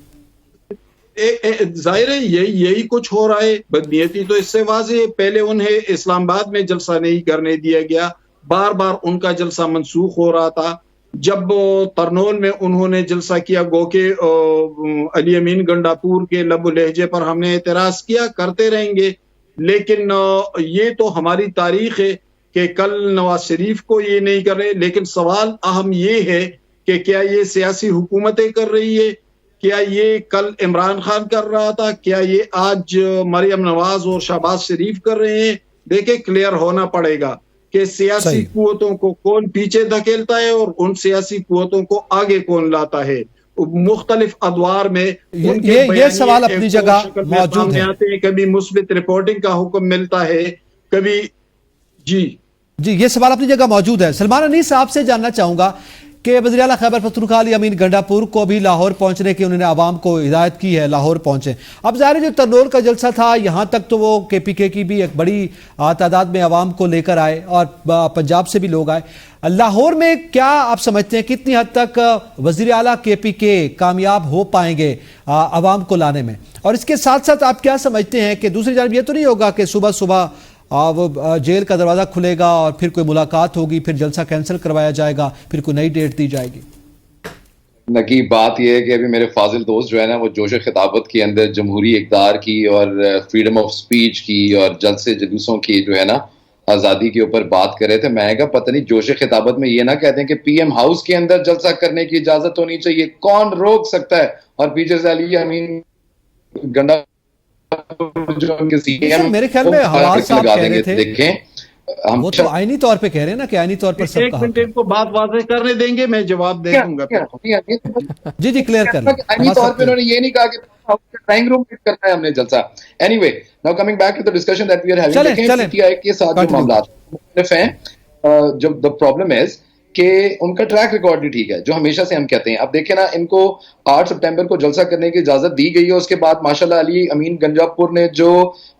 ظاہر ہے یہی کچھ ہو رہا ہے. بدنیتی تو اس سے واضح ہے. پہلے انہیں اسلام آباد میں جلسہ نہیں کرنے دیا گیا, بار بار ان کا جلسہ منسوخ ہو رہا تھا. جب ترنول میں انہوں نے جلسہ کیا، گو کہ علی امین گنڈاپور کے لب و لہجے پر ہم نے اعتراض کیا، کرتے رہیں گے، لیکن یہ تو ہماری تاریخ ہے کہ کل نواز شریف کو یہ نہیں کر رہے. لیکن سوال اہم یہ ہے کہ کیا یہ سیاسی حکومتیں کر رہی ہے؟ کیا یہ کل عمران خان کر رہا تھا؟ کیا یہ آج مریم نواز اور شہباز شریف کر رہے ہیں؟ دیکھیں کلیئر ہونا پڑے گا کہ سیاسی قوتوں کو کون پیچھے دھکیلتا ہے اور ان سیاسی قوتوں کو آگے کون لاتا ہے. مختلف ادوار میں ان کے یہ سوال اپنی جگہ موجود ہے. کبھی مثبت رپورٹنگ کا حکم ملتا ہے، کبھی جی یہ سوال اپنی جگہ موجود ہے. سلمان انیس صاحب سے جاننا چاہوں گا کہ وزیر اعلیٰ خیبر پختونخوا علی امین گنڈاپور کو بھی لاہور پہنچنے کی انہوں نے عوام کو ہدایت کی ہے، لاہور پہنچے. اب ظاہر ہے جو ترنول کا جلسہ تھا یہاں تک تو وہ کے پی کے کی بھی ایک بڑی تعداد میں عوام کو لے کر آئے اور پنجاب سے بھی لوگ آئے. لاہور میں کیا آپ سمجھتے ہیں کتنی حد تک وزیر اعلیٰ کے پی کے کامیاب ہو پائیں گے عوام کو لانے میں؟ اور اس کے ساتھ ساتھ آپ کیا سمجھتے ہیں کہ دوسری جانب یہ تو نہیں ہوگا کہ صبح صبح وہ جیل کا دروازہ کھلے گا اور پھر کوئی ملاقات ہوگی، پھر جلسہ کینسل کروایا جائے گا، پھر کوئی نئی ڈیٹ دی جائے گی؟ نقیب بات یہ ہے کہ ابھی میرے فاضل دوست جو ہے نا وہ جوش خطابت کے اندر جمہوری اقدار کی اور فریڈم آف سپیچ کی اور جلسے جلوسوں کی جو ہے نا آزادی کے اوپر بات کر رہے تھے. میں کہا پتہ نہیں جوش خطابت میں یہ نہ کہتے ہیں کہ پی ایم ہاؤس کے اندر جلسہ کرنے کی اجازت ہونی چاہیے، کون روک سکتا ہے؟ اور پیچھے سے علی امین گنڈا میرے خیال میں حواس صاحب کہہ رہے تھے، دیکھیں وہ تو آئینی طور پہ کہہ رہے ہیں نا کہ آئینی طور پر سب ایک منٹ ان کو بات واضح کرنے دیں گے، میں جواب دے دوں گا. جی کلیئر کر لیں. آئینی طور پہ انہوں نے یہ نہیں کہا کہ ڈرائنگ روم میں کرنا ہے ہم نے جلسہ. Anyway now coming back to the discussion that we are having, دیکھیں پی آئی کے ساتھ جو معاملات مختلف ہیں، جو دی پرابلم از کہ ان کا ٹریک ریکارڈ نہیں ٹھیک ہے، جو ہمیشہ سے ہم کہتے ہیں. اب دیکھیں نا، ان کو 8 سپٹمبر کو جلسہ کرنے کی اجازت دی گئی ہے، اس کے بعد ماشاءاللہ علی امین گنجاپور نے جو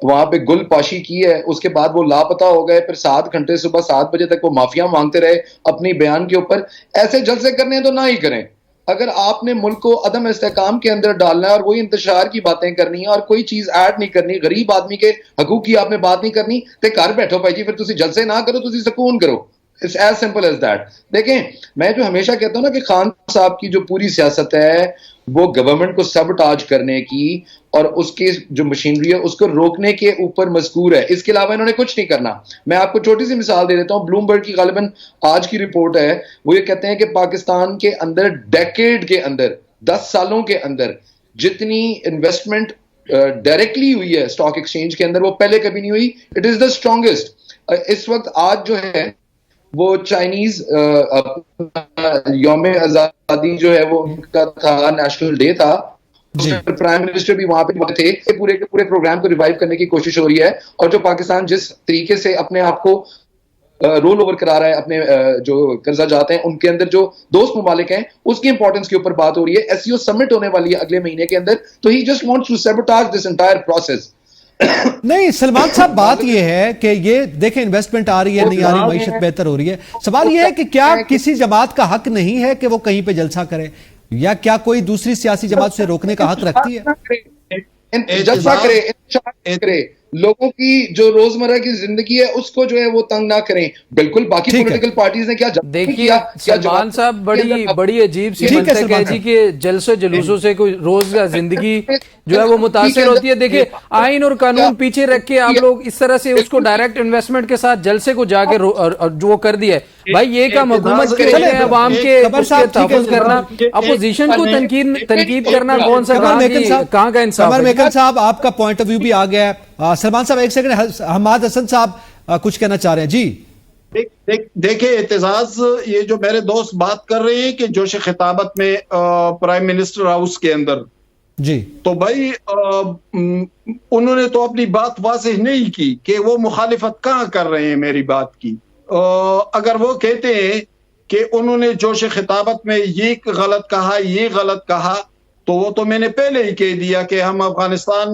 وہاں پہ گل پاشی کی ہے، اس کے بعد وہ لاپتہ ہو گئے، پھر 7 گھنٹے صبح 7 بجے تک وہ معافیاں مانگتے رہے اپنی بیان کے اوپر. ایسے جلسے کرنے ہیں تو نہ ہی کریں. اگر آپ نے ملک کو عدم استحکام کے اندر ڈالنا ہے اور وہی انتشار کی باتیں کرنی ہیں اور کوئی چیز ایڈ نہیں کرنی، غریب آدمی کے حقوق کی آپ نے بات نہیں کرنی، تو گھر بیٹھو بھائی جی، پھر تسی جلسے نہ کرو، تسی سکون کرو. It's as simple as that. دیکھیں میں جو ہمیشہ کہتا ہوں نا کہ خان صاحب کی جو پوری سیاست ہے وہ گورنمنٹ کو سبٹاج کرنے کی اور اس کی جو مشینری ہے اس کو روکنے کے اوپر مذکور ہے. اس کے علاوہ انہوں نے کچھ نہیں کرنا. میں آپ کو چھوٹی سی مثال دے دیتا ہوں. بلوم برگ کی غالباً آج کی رپورٹ ہے، وہ یہ کہتے ہیں کہ پاکستان کے اندر ڈیکیڈ کے اندر 10 سالوں کے اندر جتنی انویسٹمنٹ ڈائریکٹلی ہوئی ہے اسٹاک ایکسچینج کے اندر وہ پہلے کبھی نہیں ہوئی. It is the strongest. اس وقت آج جو ہے وہ چائنیز یوم آزادی جو ہے وہ ان کا تھا، نیشنل ڈے تھا، پرائم منسٹر بھی وہاں پہ تھے. پورے کے پورے پروگرام کو ریوائیو کرنے کی کوشش ہو رہی ہے. اور جو پاکستان جس طریقے سے اپنے آپ کو رول اوور کرا رہا ہے، اپنے جو قرضہ جاتے ہیں ان کے اندر جو دوست ممالک ہیں اس کی امپورٹنس کے اوپر بات ہو رہی ہے. ایس سی او سمٹ ہونے والی ہے اگلے مہینے کے اندر، تو ہی just wants to sabotage this entire process. نہیں سلمان صاحب، بات یہ ہے کہ یہ دیکھیں انویسٹمنٹ آ رہی ہے، نہیں آ رہی، معیشت بہتر ہو رہی ہے. سوال یہ ہے کہ کیا کسی جماعت کا حق نہیں ہے کہ وہ کہیں پہ جلسہ کرے، یا کیا کوئی دوسری سیاسی جماعت سے روکنے کا حق رکھتی ہے؟ جلسہ کرے، لوگوں کی جو روزمرہ کی زندگی ہے اس کو جو ہے وہ تنگ نہ کریں. بالکل باقی پولیٹیکل پارٹیز نے کیا دیکھیے سلمان صاحب، بڑی عجیب سی منطق ہے جی کہ جلسے جلوسوں سے کوئی روز کا زندگی جو ہے وہ متاثر ہوتی ہے. دیکھیں آئین اور قانون پیچھے رکھ کے آپ لوگ اس طرح سے اس کو ڈائریکٹ انویسٹمنٹ کے ساتھ جلسے کو جا کے جو کر دیا ہے، بھائی یہ کام حکومت کے لیے عوام کے تحفظ کرنا، اپوزیشن کو تنقید کرنا کون سا کہاں کا انصاف ہے؟ میکن صاحب آپ کا پوائنٹ آف ویو بھی آ گیا ہے. سلمان صاحب ایک سیکنڈ، حماد حسن صاحب کچھ کہنا چاہ رہے ہیں. جی دیکھیں اعتزاز، یہ جو میرے دوست بات کر رہے ہیں کہ جوش خطابت میں پرائم منسٹر ہاؤس کے اندر، جی تو بھائی انہوں نے تو اپنی بات واضح نہیں کی کہ وہ مخالفت کہاں کر رہے ہیں میری بات کی. اگر وہ کہتے ہیں کہ انہوں نے جوش خطابت میں یہ غلط کہا، یہ غلط کہا، تو وہ تو میں نے پہلے ہی کہہ دیا کہ ہم افغانستان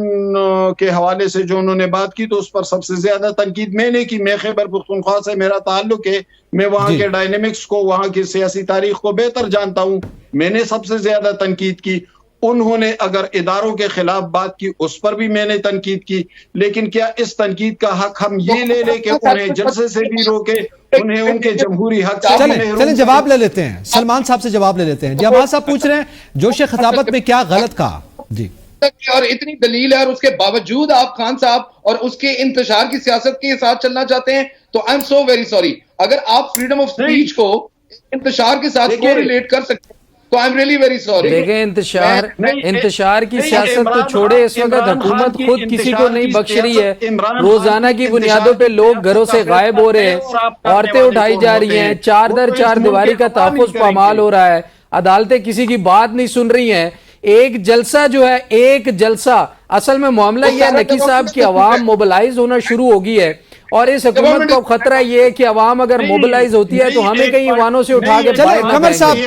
کے حوالے سے جو انہوں نے بات کی تو اس پر سب سے زیادہ تنقید میں نے کی. میں خیبر پختونخوا سے میرا تعلق ہے، میں وہاں کے ڈائنامکس کو، وہاں کی سیاسی تاریخ کو بہتر جانتا ہوں. میں نے سب سے زیادہ تنقید کی. انہوں نے اگر اداروں کے خلاف بات کی اس پر بھی میں نے تنقید کی، لیکن کیا اس تنقید کا حق ہم یہ لے لیں کہ انہیں جلسے سے بھی روکے، انہیں ان کے جمہوری حق سے بھی محروم چلیں جواب لے لیتے ہیں، سلمان صاحب سے جواب لے لیتے ہیں. جی عباس صاحب پوچھ رہے ہیں جوش خطابت میں کیا غلط کہا؟ جی اور اتنی دلیل ہے اور اس کے باوجود آپ خان صاحب اور اس کے انتشار کی سیاست کے ساتھ چلنا چاہتے ہیں تو I am so very sorry. اگر آپ فریڈم آف سپیچ کو انتشار کے ساتھ کو ریلیٹ کر سکتے ہیں تو I am really very sorry. دیکھیں انتشار کی سیاست تو چھوڑے، اس وقت حکومت خود کسی کو نہیں بخش رہی ہے. روزانہ کی بنیادوں پہ لوگ گھروں سے غائب ہو رہے ہیں، عورتیں اٹھائی جا رہی ہیں، چار در چار دیواری کا تحفظ پامال ہو رہا ہے، عدالتیں کسی کی بات نہیں سن رہی ہیں. ایک جلسہ جو ہے، ایک جلسہ، اصل میں معاملہ یہ ہے نقی صاحب کی عوام موبلائز ہونا شروع ہو گئی ہے، اور اس حکومت کو خطرہ یہ ہے کہ عوام اگر موبلائز ہوتی ہے تو ہمیں کہیں ایوانوں سے اٹھا کے قمر صاحب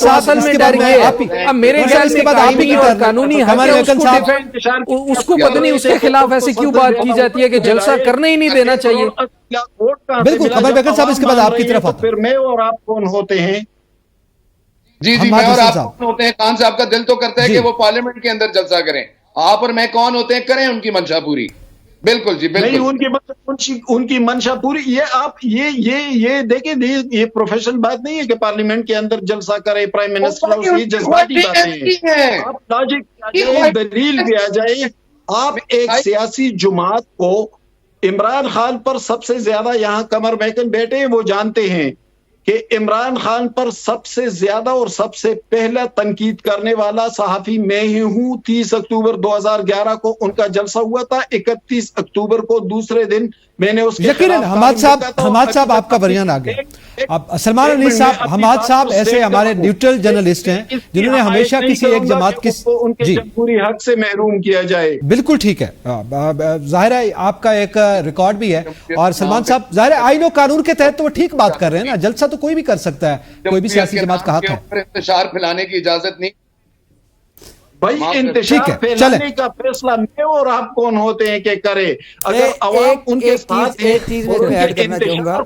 اصل میں ڈر یہ ہے. اب میرے خیال سے آئینی اور قانونی حق ہے، اس کو پتہ نہیں اس کے خلاف ایسے کیوں بات کی جاتی ہے کہ جلسہ کرنے ہی نہیں دینا چاہیے. بالکل قمر بیگم صاحب اس کے بعد آپ کی طرف آتا. پھر میں اور آپ کون ہوتے ہیں؟ جی میں اور آپ کون ہوتے ہیں؟ خان صاحب کا دل تو کرتا ہے کہ وہ پارلیمنٹ کے اندر جلسہ کریں. آپ اور میں کون ہوتے ہیں؟ کریں ان کی منشا پوری. بالکل جی بالکل نہیں، ان کی منشا پوری. یہ آپ یہ دیکھیں، یہ پروفیشنل بات نہیں ہے کہ پارلیمنٹ کے اندر جلسہ کرے پرائم منسٹر ہاؤس. یہ جذباتی باتیں ہیں. آپ لاجک دلیل بھی آ جائے. آپ ایک سیاسی جماعت کو، عمران خان پر سب سے زیادہ، یہاں قمر محکن بیٹھے ہیں وہ جانتے ہیں کہ عمران خان پر سب سے زیادہ اور سب سے پہلا تنقید کرنے والا صحافی میں ہی ہوں. 30 اکتوبر 2011 کو ان کا جلسہ ہوا تھا. 31 اکتوبر کو دوسرے دن میں نے اس کے یقیناً حماد صاحب آپ کا بیان آ گیا. اب سلمان انیس صاحب، حماد صاحب ایسے ہمارے نیوٹرل جرنلسٹ ہیں جنہوں نے ہمیشہ کسی ایک جماعت کی ان کے جمہوری حق سے محروم کیا جائے. بالکل ٹھیک ہے، ظاہر ہے آپ کا ایک ریکارڈ بھی ہے. اور سلمان صاحب ظاہر ہے آئین و قانون کے تحت تو وہ ٹھیک بات کر رہے ہیں نا، جلسہ تو کوئی بھی کر سکتا ہے، کوئی بھی سیاسی جماعت کا حق ہے. انتشار پھیلانے کی اجازت نہیں. بھائی انتشار پھیلانے کا فیصلہ میں اور آپ کون ہوتے ہیں کہ کرے؟ اگر عوام ان کے ساتھ ایک چیز میں ایڈ کرنا چاہوں گا.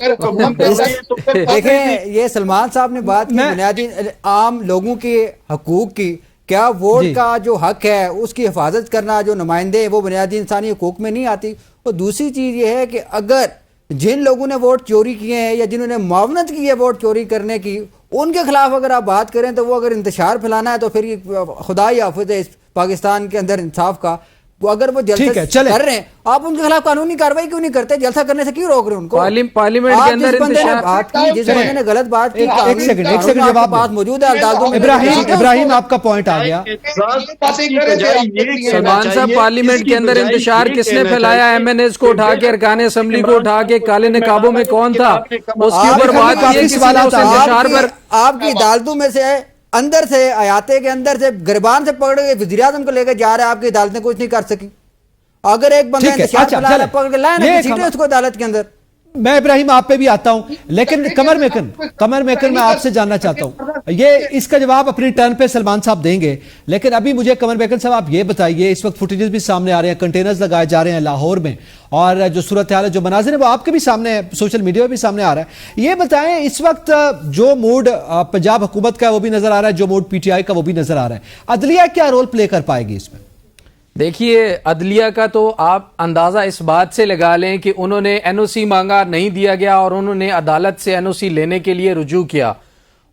دیکھیں یہ سلمان صاحب نے بات کی بنیادی عام لوگوں کے حقوق کی. کیا ووٹ کا جو حق ہے اس کی حفاظت کرنا جو نمائندے ہیں وہ بنیادی انسانی حقوق میں نہیں آتی؟ اور دوسری چیز یہ ہے کہ اگر جن لوگوں نے ووٹ چوری کیے ہیں یا جنہوں نے معاونت کی ہے ووٹ چوری کرنے کی، ان کے خلاف اگر آپ بات کریں تو وہ اگر انتشار پھیلانا ہے تو پھر یہ خدا ہی حافظ ہے اس پاکستان کے اندر انصاف کا. اگر وہ جلسہ کر رہے ہیں آپ ان کے خلاف قانونی کارروائی کیوں نہیں کرتے؟ جلسہ کرنے سے کیوں روک رہے ہیں ان کو؟ پارلیمنٹ کے اندر جس بندے نے غلط بات کی، ایک سیکنڈ بات موجود ہے عدالتوں میں. ابراہیم آپ کا پوائنٹ آ گیا. سلمان صاحب پارلیمنٹ کے اندر انتشار کس نے پھیلایا؟ ایم این ایز کو اٹھا کے، ارکان اسمبلی کو اٹھا کے، کالے نقابوں میں کون تھا؟ اس کے اوپر بات کی انتشار پر. آپ کی عدالتوں میں سے اندر سے آیاتے کے اندر سے گربان سے پکڑ کے وزیر اعظم کو لے کے جا رہے ہیں، آپ کی عدالتیں کچھ نہیں کر سکی. اگر ایک بندہ انتشار پھیلا پکڑ کے لائے نا کسی اس کو عدالت کے اندر. میں ابراہیم آپ پہ بھی آتا ہوں، لیکن قمر میکن میں آپ سے جاننا چاہتا ہوں، یہ اس کا جواب اپنی ٹرن پہ سلمان صاحب دیں گے، لیکن ابھی مجھے قمر میکن صاحب آپ یہ بتائیے، اس وقت فوٹیجز بھی سامنے آ رہے ہیں، کنٹینرز لگائے جا رہے ہیں لاہور میں، اور جو صورتحال ہے، جو مناظر ہیں وہ آپ کے بھی سامنے ہے، سوشل میڈیا پہ بھی سامنے آ رہا ہے. یہ بتائیں اس وقت جو موڈ پنجاب حکومت کا ہے وہ بھی نظر آ رہا ہے، جو موڈ پی ٹی آئی کا وہ بھی نظر آ رہا ہے، عدلیہ کیا رول پلے کر پائے گی اس میں؟ دیکھیے عدلیہ کا تو آپ اندازہ اس بات سے لگا لیں کہ انہوں نے این او سی مانگا، نہیں دیا گیا، اور انہوں نے عدالت سے این او سی لینے کے لیے رجوع کیا،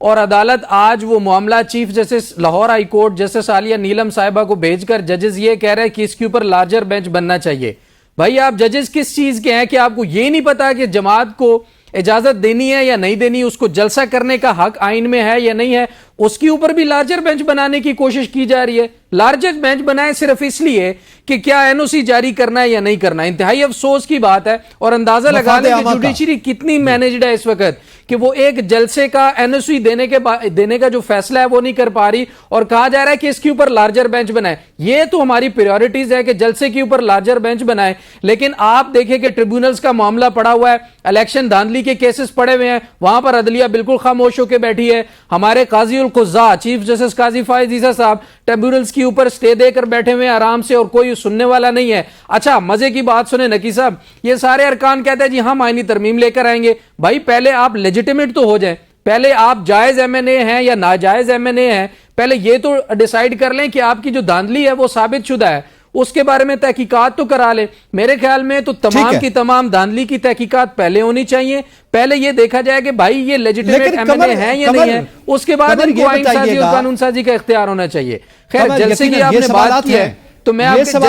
اور عدالت آج وہ معاملہ chief justice Lahore high court justice Aliya Neelam صاحبہ کو بھیج کر ججز یہ کہہ رہے ہیں کہ اس کے اوپر لارجر بینچ بننا چاہیے. بھائی آپ ججز کس چیز کے ہیں کہ آپ کو یہ نہیں پتا کہ جماعت کو اجازت دینی ہے یا نہیں دینی، اس کو جلسہ کرنے کا حق آئین میں ہے یا نہیں ہے؟ اس کے اوپر بھی لارجر بینچ بنانے کی کوشش کی جا رہی ہے. لارجر بینچ بنائے صرف اس لیے کہ کیا این او سی جاری کرنا ہے یا نہیں کرنا. انتہائی افسوس کی بات ہے، اور اندازہ لگا لیں کہ جوڈیشری کتنی مینجڈ ہے اس وقت کہ وہ ایک جلسے کا این او سی دینے کا جو فیصلہ ہے وہ نہیں کر پا رہی، اور کہا جا رہا ہے کہ اس کے اوپر لارجر بینچ بنائے. یہ تو ہماری پریورٹیز ہے کہ جلسے کے اوپر لارجر بینچ بنائے، لیکن آپ دیکھیں کہ ٹریبیونلز کا معاملہ پڑا ہوا ہے، الیکشن دھاندلی کے کیسز پڑے ہوئے ہیں، وہاں پر عدلیہ بالکل خاموش ہو کے بیٹھی ہے. ہمارے قاضی القضاء چیف جسٹس قاضی فائز عیسیٰ صاحب ٹریبیونلز کے اوپر سٹے دے کر بیٹھے ہوئے آرام سے، اور کوئی سننے والا نہیں ہے. اچھا مزے کی بات سنیں نقی صاحب، یہ سارے ارکان کہتے ہیں جی ہم آئینی ترمیم لے کر آئیں گے. بھائی پہلے آپ لیجیٹیمیٹ تو ہو جائیں. پہلے آپ جائز ایم این اے ہیں یا ناجائز ایم این اے ہیں، پہلے یہ تو ڈیسائیڈ کر لیں کہ آپ کی جو دھاندلی ہے وہ ثابت شدہ ہے، اس کے بارے میں تحقیقات تو کرا لیں۔ میرے خیال میں تو تمام کی تمام دھاندلی کی تحقیقات پہلے ہونی چاہیے، پہلے یہ دیکھا جائے کہ بھائی یہ لیجیٹیمیٹ ایم این اے ہیں یا نہیں ہیں، اس کے بعد ان کو آئین سازی اور قانون سازی کا اختیار ہونا چاہیے۔ خیر، جلسے کی آپ نے بات کی ہے تو میں آپ کو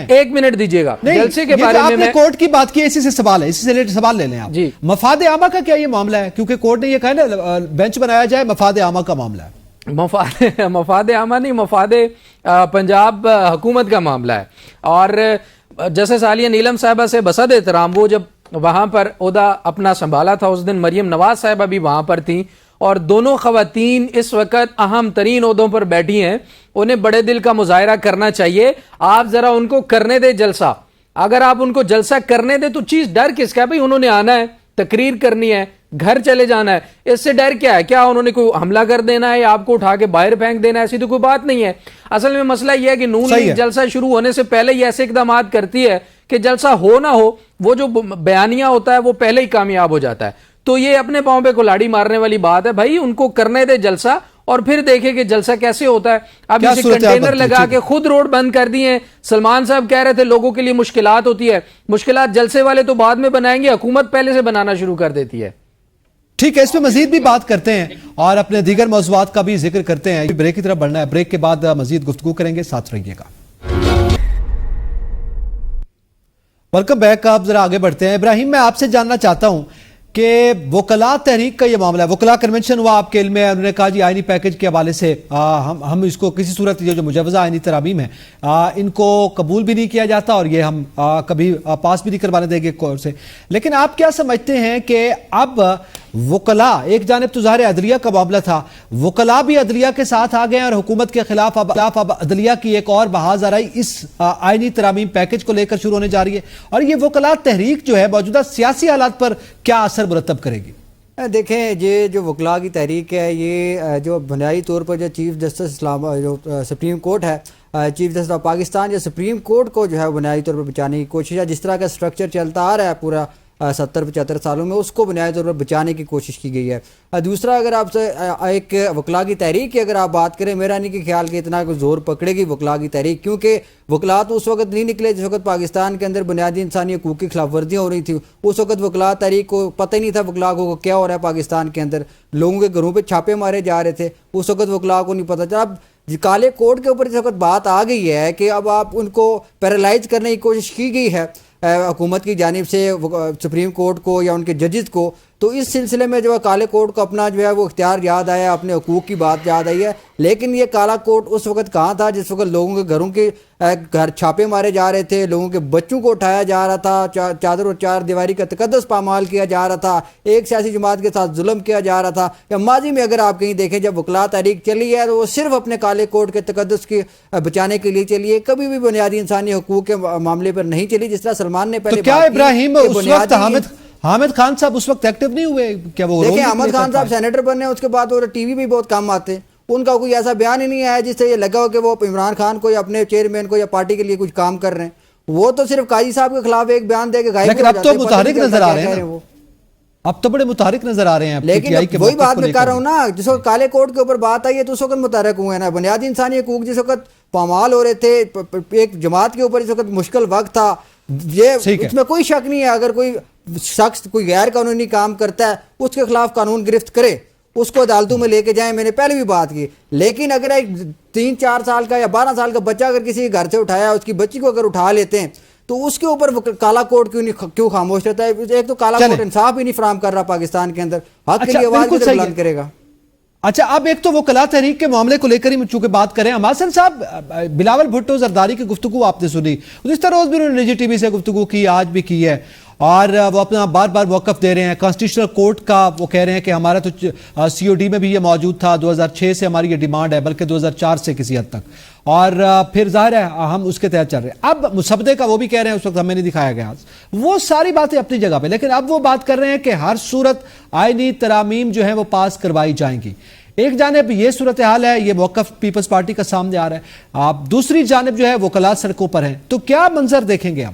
ایک منٹ دیجیے گا جلسے کے بارے میں۔ کورٹ کی بات کی، اسی سے سوال ہے، اسی سے ریلیٹڈ سوال لے لیں آپ۔ مفاد عامہ کا کیا یہ معاملہ ہے؟ کیونکہ کورٹ نے یہ کہا نا بینچ بنایا جائے، مفاد عامہ کا معاملہ ہے۔ مفاد عامہ نہیں، مفاد پنجاب حکومت کا معاملہ ہے۔ اور جیسے سالیہ نیلم صاحبہ سے بصد احترام، وہ جب وہاں پر عہدہ اپنا سنبھالا تھا اس دن مریم نواز صاحبہ بھی وہاں پر تھیں، اور دونوں خواتین اس وقت اہم ترین عہدوں پر بیٹھی ہیں، انہیں بڑے دل کا مظاہرہ کرنا چاہیے۔ آپ ذرا ان کو کرنے دے جلسہ، اگر آپ ان کو جلسہ کرنے دے تو چیز ڈر کس کا ہے؟ بھائی انہوں نے آنا ہے، تقریر کرنی ہے، گھر چلے جانا ہے، اس سے ڈر کیا ہے؟ کیا انہوں نے کوئی حملہ کر دینا ہے یا آپ کو اٹھا کے باہر پھینک دینا ہے؟ ایسی تو کوئی بات نہیں ہے۔ اصل میں مسئلہ یہ ہے کہ نون لیگ جلسہ شروع ہونے سے پہلے یہ ایسے اقدامات کرتی ہے کہ جلسہ ہو نہ ہو وہ جو بیانیہ ہوتا ہے وہ پہلے ہی کامیاب ہو جاتا ہے۔ تو یہ اپنے پاؤں پہ کلاڑی مارنے والی بات ہے۔ بھائی ان کو کرنے دے جلسہ اور پھر دیکھیں کہ جلسہ کیسے ہوتا ہے۔ اب اسے کنٹینر لگا کے خود روڈ بند کر دیے ہیں۔ سلمان صاحب کہہ رہے تھے لوگوں کے لیے مشکلات ہوتی ہے، مشکلات جلسے والے تو بعد میں بنائیں گے، حکومت پہلے سے بنانا شروع کر دیتی ہے۔ ٹھیک ہے، اس پہ مزید بھی بات کرتے ہیں اور اپنے دیگر موضوعات کا بھی ذکر کرتے ہیں۔ بریک کی طرف بڑھنا ہے، بریک کے بعد مزید گفتگو کریں گے، ساتھ رہیے گا۔ Welcome back. آپ ذرا آگے بڑھتے ہیں۔ ابراہیم، میں آپ سے جاننا چاہتا ہوں کہ وکلاء تحریک کا یہ معاملہ ہے، وکلاء کنونشن ہوا آپ کے علم میں، انہوں نے کہا جی آئینی پیکج کے حوالے سے ہم اس کو کسی صورت جو مجوزہ آئینی ترامیم ہے ان کو قبول بھی نہیں کیا جاتا اور یہ ہم کبھی پاس بھی نہیں کروانے دیں گے کورٹ سے۔ لیکن آپ کیا سمجھتے ہیں کہ اب وکلاء، ایک جانب تو ظاہر عدلیہ کا معاملہ تھا، وکلاء بھی عدلیہ کے ساتھ آ گئے ہیں اور حکومت کے خلاف اب عدلیہ کی ایک اور بحاظ آرائی اس آئینی ترامیم پیکج کو لے کر شروع ہونے جا رہی ہے، اور یہ وکلاء تحریک جو ہے موجودہ سیاسی حالات پر کیا اثر مرتب کرے گی؟ دیکھیں، یہ جو وکلاء کی تحریک ہے، یہ جو بنیادی طور پر جو چیف جسٹس اسلام جو سپریم کورٹ ہے، چیف جسٹس آف پاکستان، جو سپریم کورٹ کو جو ہے بنیادی طور پر بچانے کی کوشش ہے، جس طرح کا سٹرکچر چلتا آ رہا ہے پورا 70-75 سالوں میں، اس کو بنیادی طور پر بچانے کی کوشش کی گئی ہے۔ دوسرا، اگر آپ سے ایک وکلاء کی تحریک کی اگر آپ بات کریں، میرا نہیں کہ خیال کہ اتنا کوئی زور پکڑے گی وکلاء کی تحریک، کیونکہ وکلاء تو اس وقت نہیں نکلے جس وقت پاکستان کے اندر بنیادی انسانی حقوق کی خلاف ورزیاں ہو رہی تھیں۔ اس وقت وکلاء تحریک کو پتہ ہی نہیں تھا وکلاء کو کیا ہو رہا ہے پاکستان کے اندر، لوگوں کے گھروں پہ چھاپے مارے جا رہے تھے، اس وقت وکلاء کو نہیں پتہ چلا۔ اب کالے کوڈ کے اوپر اس وقت بات آ گئی ہے کہ اب آپ ان کو پیرالائز کرنے کی کوشش کی گئی ہے حکومت کی جانب سے سپریم کورٹ کو یا ان کے ججز کو، تو اس سلسلے میں جو ہے کالے کوٹ کو اپنا جو ہے وہ اختیار یاد آیا، اپنے حقوق کی بات یاد آئی ہے۔ لیکن یہ کالا کوٹ اس وقت کہاں تھا جس وقت لوگوں کے گھروں کے گھر چھاپے مارے جا رہے تھے، لوگوں کے بچوں کو اٹھایا جا رہا تھا، چادر اور چار دیواری کا تقدس پامال کیا جا رہا تھا، ایک سیاسی جماعت کے ساتھ ظلم کیا جا رہا تھا۔ یا ماضی میں اگر آپ کہیں دیکھیں جب وکلاء تحریک چلی ہے تو وہ صرف اپنے کالے کوٹ کے تقدس کی بچانے کے لیے چلی ہے، کبھی بھی بنیادی انسانی حقوق کے معاملے پر نہیں چلی، جس طرح سلمان نے پہلے کیا ابراہیم اس وقت حامد خان صاحب اس وقت ایکٹیو نہیں ہوئے؟ کیا وہ دیکھیں، حامد خان صاحب سینیٹر بنے، اس کے بعد وہ ٹی وی بھی بہت کم آتے، ان کا کوئی ایسا بیان ہی نہیں آیا جس سے یہ لگا ہو کہ وہ عمران خان کو یا اپنے چیئرمین کو یا پارٹی کے لیے کچھ کام کر رہے ہیں۔ وہ تو صرف قاضی صاحب کے خلاف ایک بیان دے کے غائب ہو جاتے ہیں۔ لیکن اب تو متحرک نظر آ رہے ہیں، اب تو بڑے متحرک نظر آ رہے ہیں۔ لیکن وہی بات میں کر رہا ہوں نا، جس وقت کالے کوٹ کے اوپر بات آئی ہے تو اس وقت متحرک ہوئے نا۔ بنیادی انسانی حقوق جس وقت پامال ہو رہے تھے، ایک جماعت کے اوپر اس وقت مشکل وقت تھا، یہ اس میں کوئی شک نہیں ہے، اگر کوئی شخص کوئی غیر قانونی کام کرتا ہے اس کے خلاف قانون گرفت کرے، اس کو عدالتوں میں لے کے جائیں، میں نے پہلے بھی بات کی۔ لیکن اگر ایک 3-4 سال کا یا 12 سال کا بچہ اگر کسی گھر سے اٹھایا، اس کی بچی کو اگر اٹھا لیتے ہیں تو اس کے اوپر کالا کوٹ کیوں خاموش رہتا ہے؟ ایک تو کالا کوٹ انصاف ہی نہیں فراہم کر رہا پاکستان کے اندر، حق کے لیے آواز بھی بلند کرے گا۔ اچھا، اب ایک تو وکلاء تحریک کے معاملے کو لے کر ہی چونکہ بات کریں، حسن صاحب، بلاول بھٹو زرداری کی گفتگو آپ نے سنی، گزشتہ روز بھی انہوں نے نجی ٹی وی سے گفتگو کی، آج بھی کی ہے، اور وہ اپنا بار بار موقف دے رہے ہیں کانسٹیٹیوشنل کورٹ کا۔ وہ کہہ رہے ہیں کہ ہمارا تو سی او ڈی میں بھی یہ موجود تھا، 2006 سے ہماری یہ ڈیمانڈ ہے، بلکہ 2004 سے کسی حد تک، اور پھر ظاہر ہے ہم اس کے تحت چل رہے ہیں۔ اب مسودے کا وہ بھی کہہ رہے ہیں اس وقت ہمیں نہیں دکھایا گیا، وہ ساری باتیں اپنی جگہ پہ، لیکن اب وہ بات کر رہے ہیں کہ ہر صورت آئینی ترامیم جو ہیں وہ پاس کروائی جائیں گی۔ ایک جانب یہ صورتحال ہے، یہ موقف پیپلز پارٹی کا سامنے آ رہا ہے، آپ دوسری جانب جو ہے وکلاء سڑکوں پر ہیں، تو کیا منظر دیکھیں گے ہم؟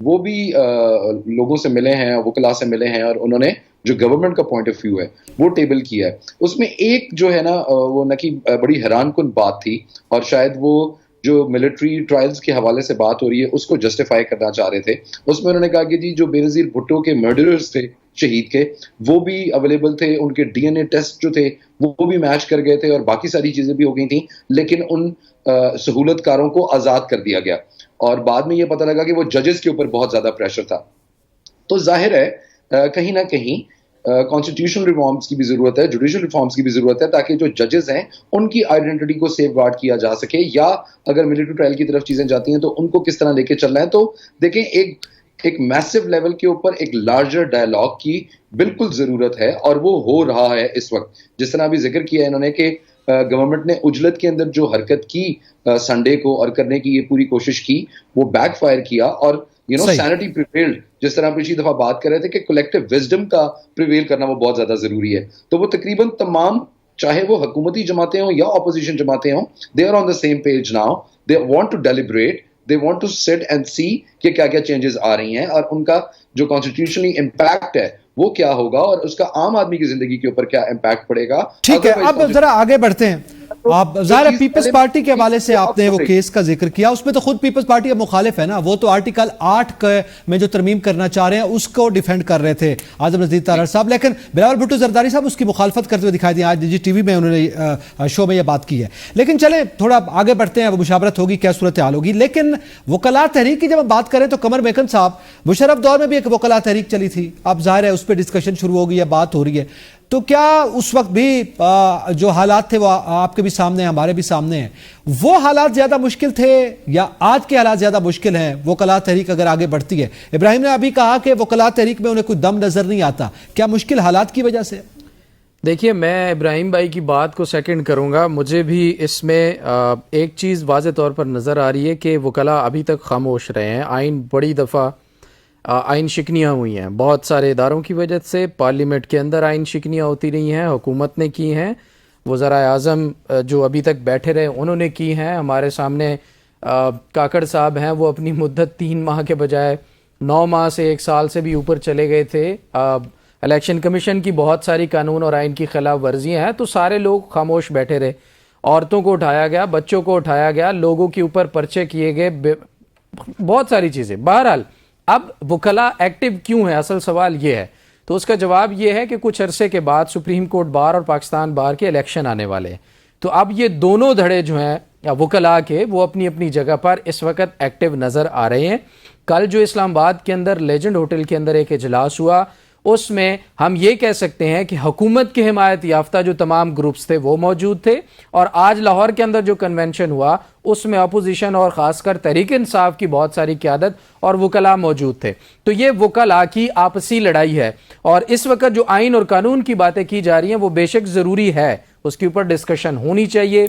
وہ بھی لوگوں سے ملے ہیں, وکلا سے ملے ہیں, اور انہوں نے جو گورنمنٹ کا پوائنٹ آف ویو ہے وہ ٹیبل کیا ہے. اس میں ایک جو ہے نا وہ نہ کہ بڑی حیران کن بات تھی, اور شاید وہ جو ملٹری ٹرائلز کے حوالے سے بات ہو رہی ہے اس کو جسٹیفائی کرنا چاہ رہے تھے. اس میں انہوں نے کہا کہ جی جو بینظیر بھٹو کے مرڈررز تھے شہید کے, وہ بھی اویلیبل تھے, ان کے ڈی این اے ٹیسٹ جو تھے وہ بھی میچ کر گئے تھے, اور باقی ساری چیزیں بھی ہو گئی تھیں, لیکن ان سہولت کاروں کو آزاد کر دیا گیا. اور بعد میں یہ پتہ لگا کہ وہ ججز کے اوپر بہت زیادہ پریشر تھا. تو ظاہر ہے کہیں نہ کہیں کانسٹیٹیوشنل ریفارمز کی بھی ضرورت ہے, جوڈیشل ریفارمز کی بھی ضرورت ہے, تاکہ جو ججز ہیں ان کی آئیڈینٹی کو سیف گارڈ کیا جا سکے, یا اگر ملٹری ٹرائل کی طرف چیزیں جاتی ہیں تو ان کو کس طرح لے کے چلنا ہے. تو دیکھیں ایک میسو لیول کے اوپر ایک لارجر ڈائلاگ کی بالکل ضرورت ہے, اور وہ ہو رہا ہے اس وقت. جس طرح ابھی ذکر کیا ہے انہوں نے کہ گورنمنٹ نے اجلت کے اندر جو حرکت کی سنڈے کو اور کرنے کی یہ پوری کوشش کی, وہ بیک فائر کیا, اور سینٹی پریویلڈ, جس طرح پچھلی دفعہ بات کر رہے تھے کہ کولیکٹیو وزڈم کا پریویل کرنا وہ بہت زیادہ ضروری ہے. تو وہ تقریباً تمام, چاہے وہ حکومتی جماعتیں ہوں یا اپوزیشن جماعتیں ہوں, they are on the same page now, they want to deliberate, they want to sit and see کہ کیا کیا چینجز آ رہی ہیں, اور ان کا جو کانسٹیٹیوشنلی امپیکٹ ہے وہ کیا ہوگا, اور اس کا عام آدمی کی زندگی کے اوپر کیا امپیکٹ پڑے گا. ٹھیک ہے, اب ذرا آگے بڑھتے ہیں. آپ ظاہر پیپلز پارٹی کے حوالے سے آپ نے وہ کیس کا ذکر کیا, اس میں تو خود پیپلز پارٹی اب مخالف ہے نا, وہ تو آرٹیکل 8 میں جو ترمیم کرنا چاہ رہے ہیں اس کو ڈیفینڈ کر رہے تھے اعظم نذیر تارڑ صاحب, لیکن بلاول بھٹو زرداری صاحب اس کی مخالفت کرتے ہوئے دکھائی دیں. آج ٹی وی میں انہوں نے شو میں یہ بات کی ہے. لیکن چلیں تھوڑا آگے بڑھتے ہیں, وہ مشاورت ہوگی, کیا صورتحال ہوگی. لیکن وکلاء تحریک کی جب ہم بات کریں تو قمر میکن صاحب, مشرف دور میں بھی ایک وکلاء تحریک چلی تھی, اب ظاہر ہے اس پہ ڈسکشن شروع ہو گئی ہے, بات ہو رہی ہے. تو کیا اس وقت بھی جو حالات تھے وہ آپ کے بھی سامنے ہیں, ہمارے بھی سامنے ہیں, وہ حالات زیادہ مشکل تھے یا آج کے حالات زیادہ مشکل ہیں وکلاء تحریک اگر آگے بڑھتی ہے؟ ابراہیم نے ابھی کہا کہ وکلاء تحریک میں انہیں کوئی دم نظر نہیں آتا, کیا مشکل حالات کی وجہ سے؟ دیکھیے, میں ابراہیم بھائی کی بات کو سیکنڈ کروں گا. مجھے بھی اس میں ایک چیز واضح طور پر نظر آ رہی ہے کہ وکلاء ابھی تک خاموش رہے ہیں. آئین بڑی دفعہ آئین شکنیاں ہوئی ہیں بہت سارے اداروں کی وجہ سے, پارلیمنٹ کے اندر آئین شکنیاں ہوتی رہی ہیں, حکومت نے کی ہیں, وزرائے اعظم جو ابھی تک بیٹھے رہے انہوں نے کی ہیں. ہمارے سامنے کاکڑ صاحب ہیں, وہ اپنی مدت 3 ماہ کے بجائے 9 ماہ سے 1 سال سے بھی اوپر چلے گئے تھے. الیکشن کمیشن کی بہت ساری قانون اور آئین کی خلاف ورزیاں ہیں, تو سارے لوگ خاموش بیٹھے رہے. عورتوں کو اٹھایا گیا, بچوں کو اٹھایا گیا, لوگوں کے اوپر پرچے کیے گئے, بہت ساری چیزیں. بہرحال اب وکلاء ایکٹیو کیوں ہے, اصل سوال یہ ہے. تو اس کا جواب یہ ہے کہ کچھ عرصے کے بعد سپریم کورٹ بار اور پاکستان بار کے الیکشن آنے والے ہیں. تو اب یہ دونوں دھڑے جو ہیں وکلاء کے, وہ اپنی اپنی جگہ پر اس وقت ایکٹیو نظر آ رہے ہیں. کل جو اسلام آباد کے اندر لیجنڈ ہوٹل کے اندر ایک اجلاس ہوا, اس میں ہم یہ کہہ سکتے ہیں کہ حکومت کی حمایت یافتہ جو تمام گروپس تھے وہ موجود تھے, اور آج لاہور کے اندر جو کنونشن ہوا اس میں اپوزیشن اور خاص کر تحریک انصاف کی بہت ساری قیادت اور وکلاء موجود تھے. تو یہ وکلاء کی آپسی لڑائی ہے, اور اس وقت جو آئین اور قانون کی باتیں کی جا رہی ہیں وہ بے شک ضروری ہے, اس کے اوپر ڈسکشن ہونی چاہیے,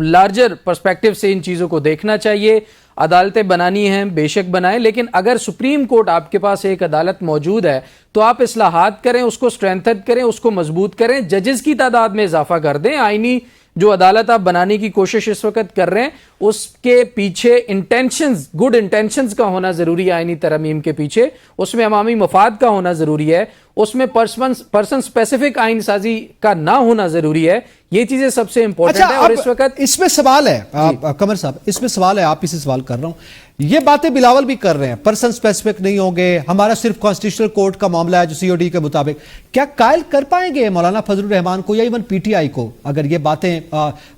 لارجر پرسپیکٹو سے ان چیزوں کو دیکھنا چاہیے. عدالتیں بنانی ہیں, بے شک بنائیں, لیکن اگر سپریم کورٹ آپ کے پاس ایک عدالت موجود ہے تو آپ اصلاحات کریں, اس کو اسٹرینتھن کریں, اس کو مضبوط کریں, ججز کی تعداد میں اضافہ کر دیں. آئینی جو عدالت آپ بنانے کی کوشش اس وقت کر رہے ہیں اس کے پیچھے انٹینشنز, گڈ انٹینشنز کا ہونا ضروری ہے. آئینی ترمیم کے پیچھے اس میں عوامی مفاد کا ہونا ضروری ہے, اس میں پرسن اسپیسیفک آئین سازی کا نہ ہونا ضروری ہے. یہ چیزیں سب سے امپورٹنٹ ہے. اور اس وقت اس میں سوال ہے قمر صاحب, اس میں سوال ہے, آپ ہی سے سوال کر رہا ہوں. یہ باتیں بلاول بھی کر رہے ہیں, پرسن اسپیسیفک نہیں ہوں گے, ہمارا صرف کانسٹیٹیوشنل کورٹ کا معاملہ ہے جو سی او ڈی کے مطابق. کیا قائل کر پائیں گے مولانا فضل الرحمان کو یا ایون پی ٹی آئی کو, اگر یہ باتیں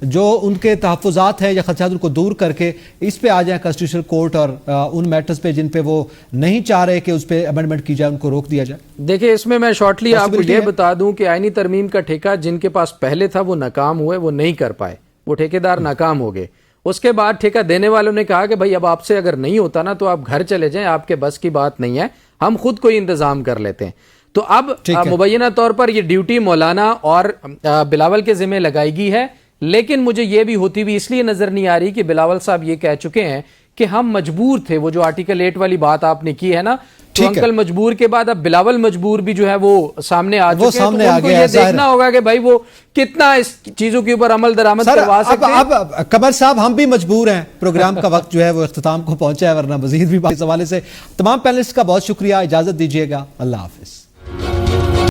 جو ان کے تحفظات ہیں یا خدشات ان کو دور کر کے اس پہ آ جائیں کانسٹیٹیوشنل کورٹ, اور ان میٹرز پہ جن پہ وہ نہیں چاہ رہے کہ اس پہ امینڈمنٹ کی جائے ان کو روک دیا جائے؟ دیکھیں, اس میں شارٹلی آپ کو یہ بتا دوں کہ آئینی ترمیم کا ٹھیکہ جن کے پاس پہلے تھا وہ ناکام ہوئے, وہ نہیں کر پائے, وہ ٹھیکیدار ناکام ہو گئے. اس کے بعد ٹھیکہ دینے والوں نے کہا کہ بھائی اب آپ سے اگر نہیں ہوتا نا تو آپ گھر چلے جائیں, آپ کے بس کی بات نہیں ہے, ہم خود کوئی انتظام کر لیتے ہیں. تو اب مبینہ طور پر یہ ڈیوٹی مولانا اور بلاول کے ذمہ لگائی گئی ہے, لیکن مجھے یہ بھی ہوتی بھی اس لیے نظر نہیں آ رہی کہ بلاول صاحب یہ کہہ چکے ہیں کہ ہم مجبور تھے. وہ جو آرٹیکل 8 والی بات آپ نے کی ہے نا, تو انکل مجبور کے بعد اب بلاول مجبور بھی جو ہے وہ سامنے آ چکے ہیں، تو ان کو یہ دیکھنا ہوگا کہ بھائی وہ کتنا اس چیزوں کے اوپر عمل درآمد کروا سکتے ہیں۔ اب قمر صاحب ہم بھی مجبور ہیں، پروگرام کا وقت جو ہے وہ اختتام کو پہنچا ہے، ورنہ مزید بھی اس حوالے سے تمام پینلسٹ کا بہت شکریہ، اجازت دیجیے گا، اللہ حافظ۔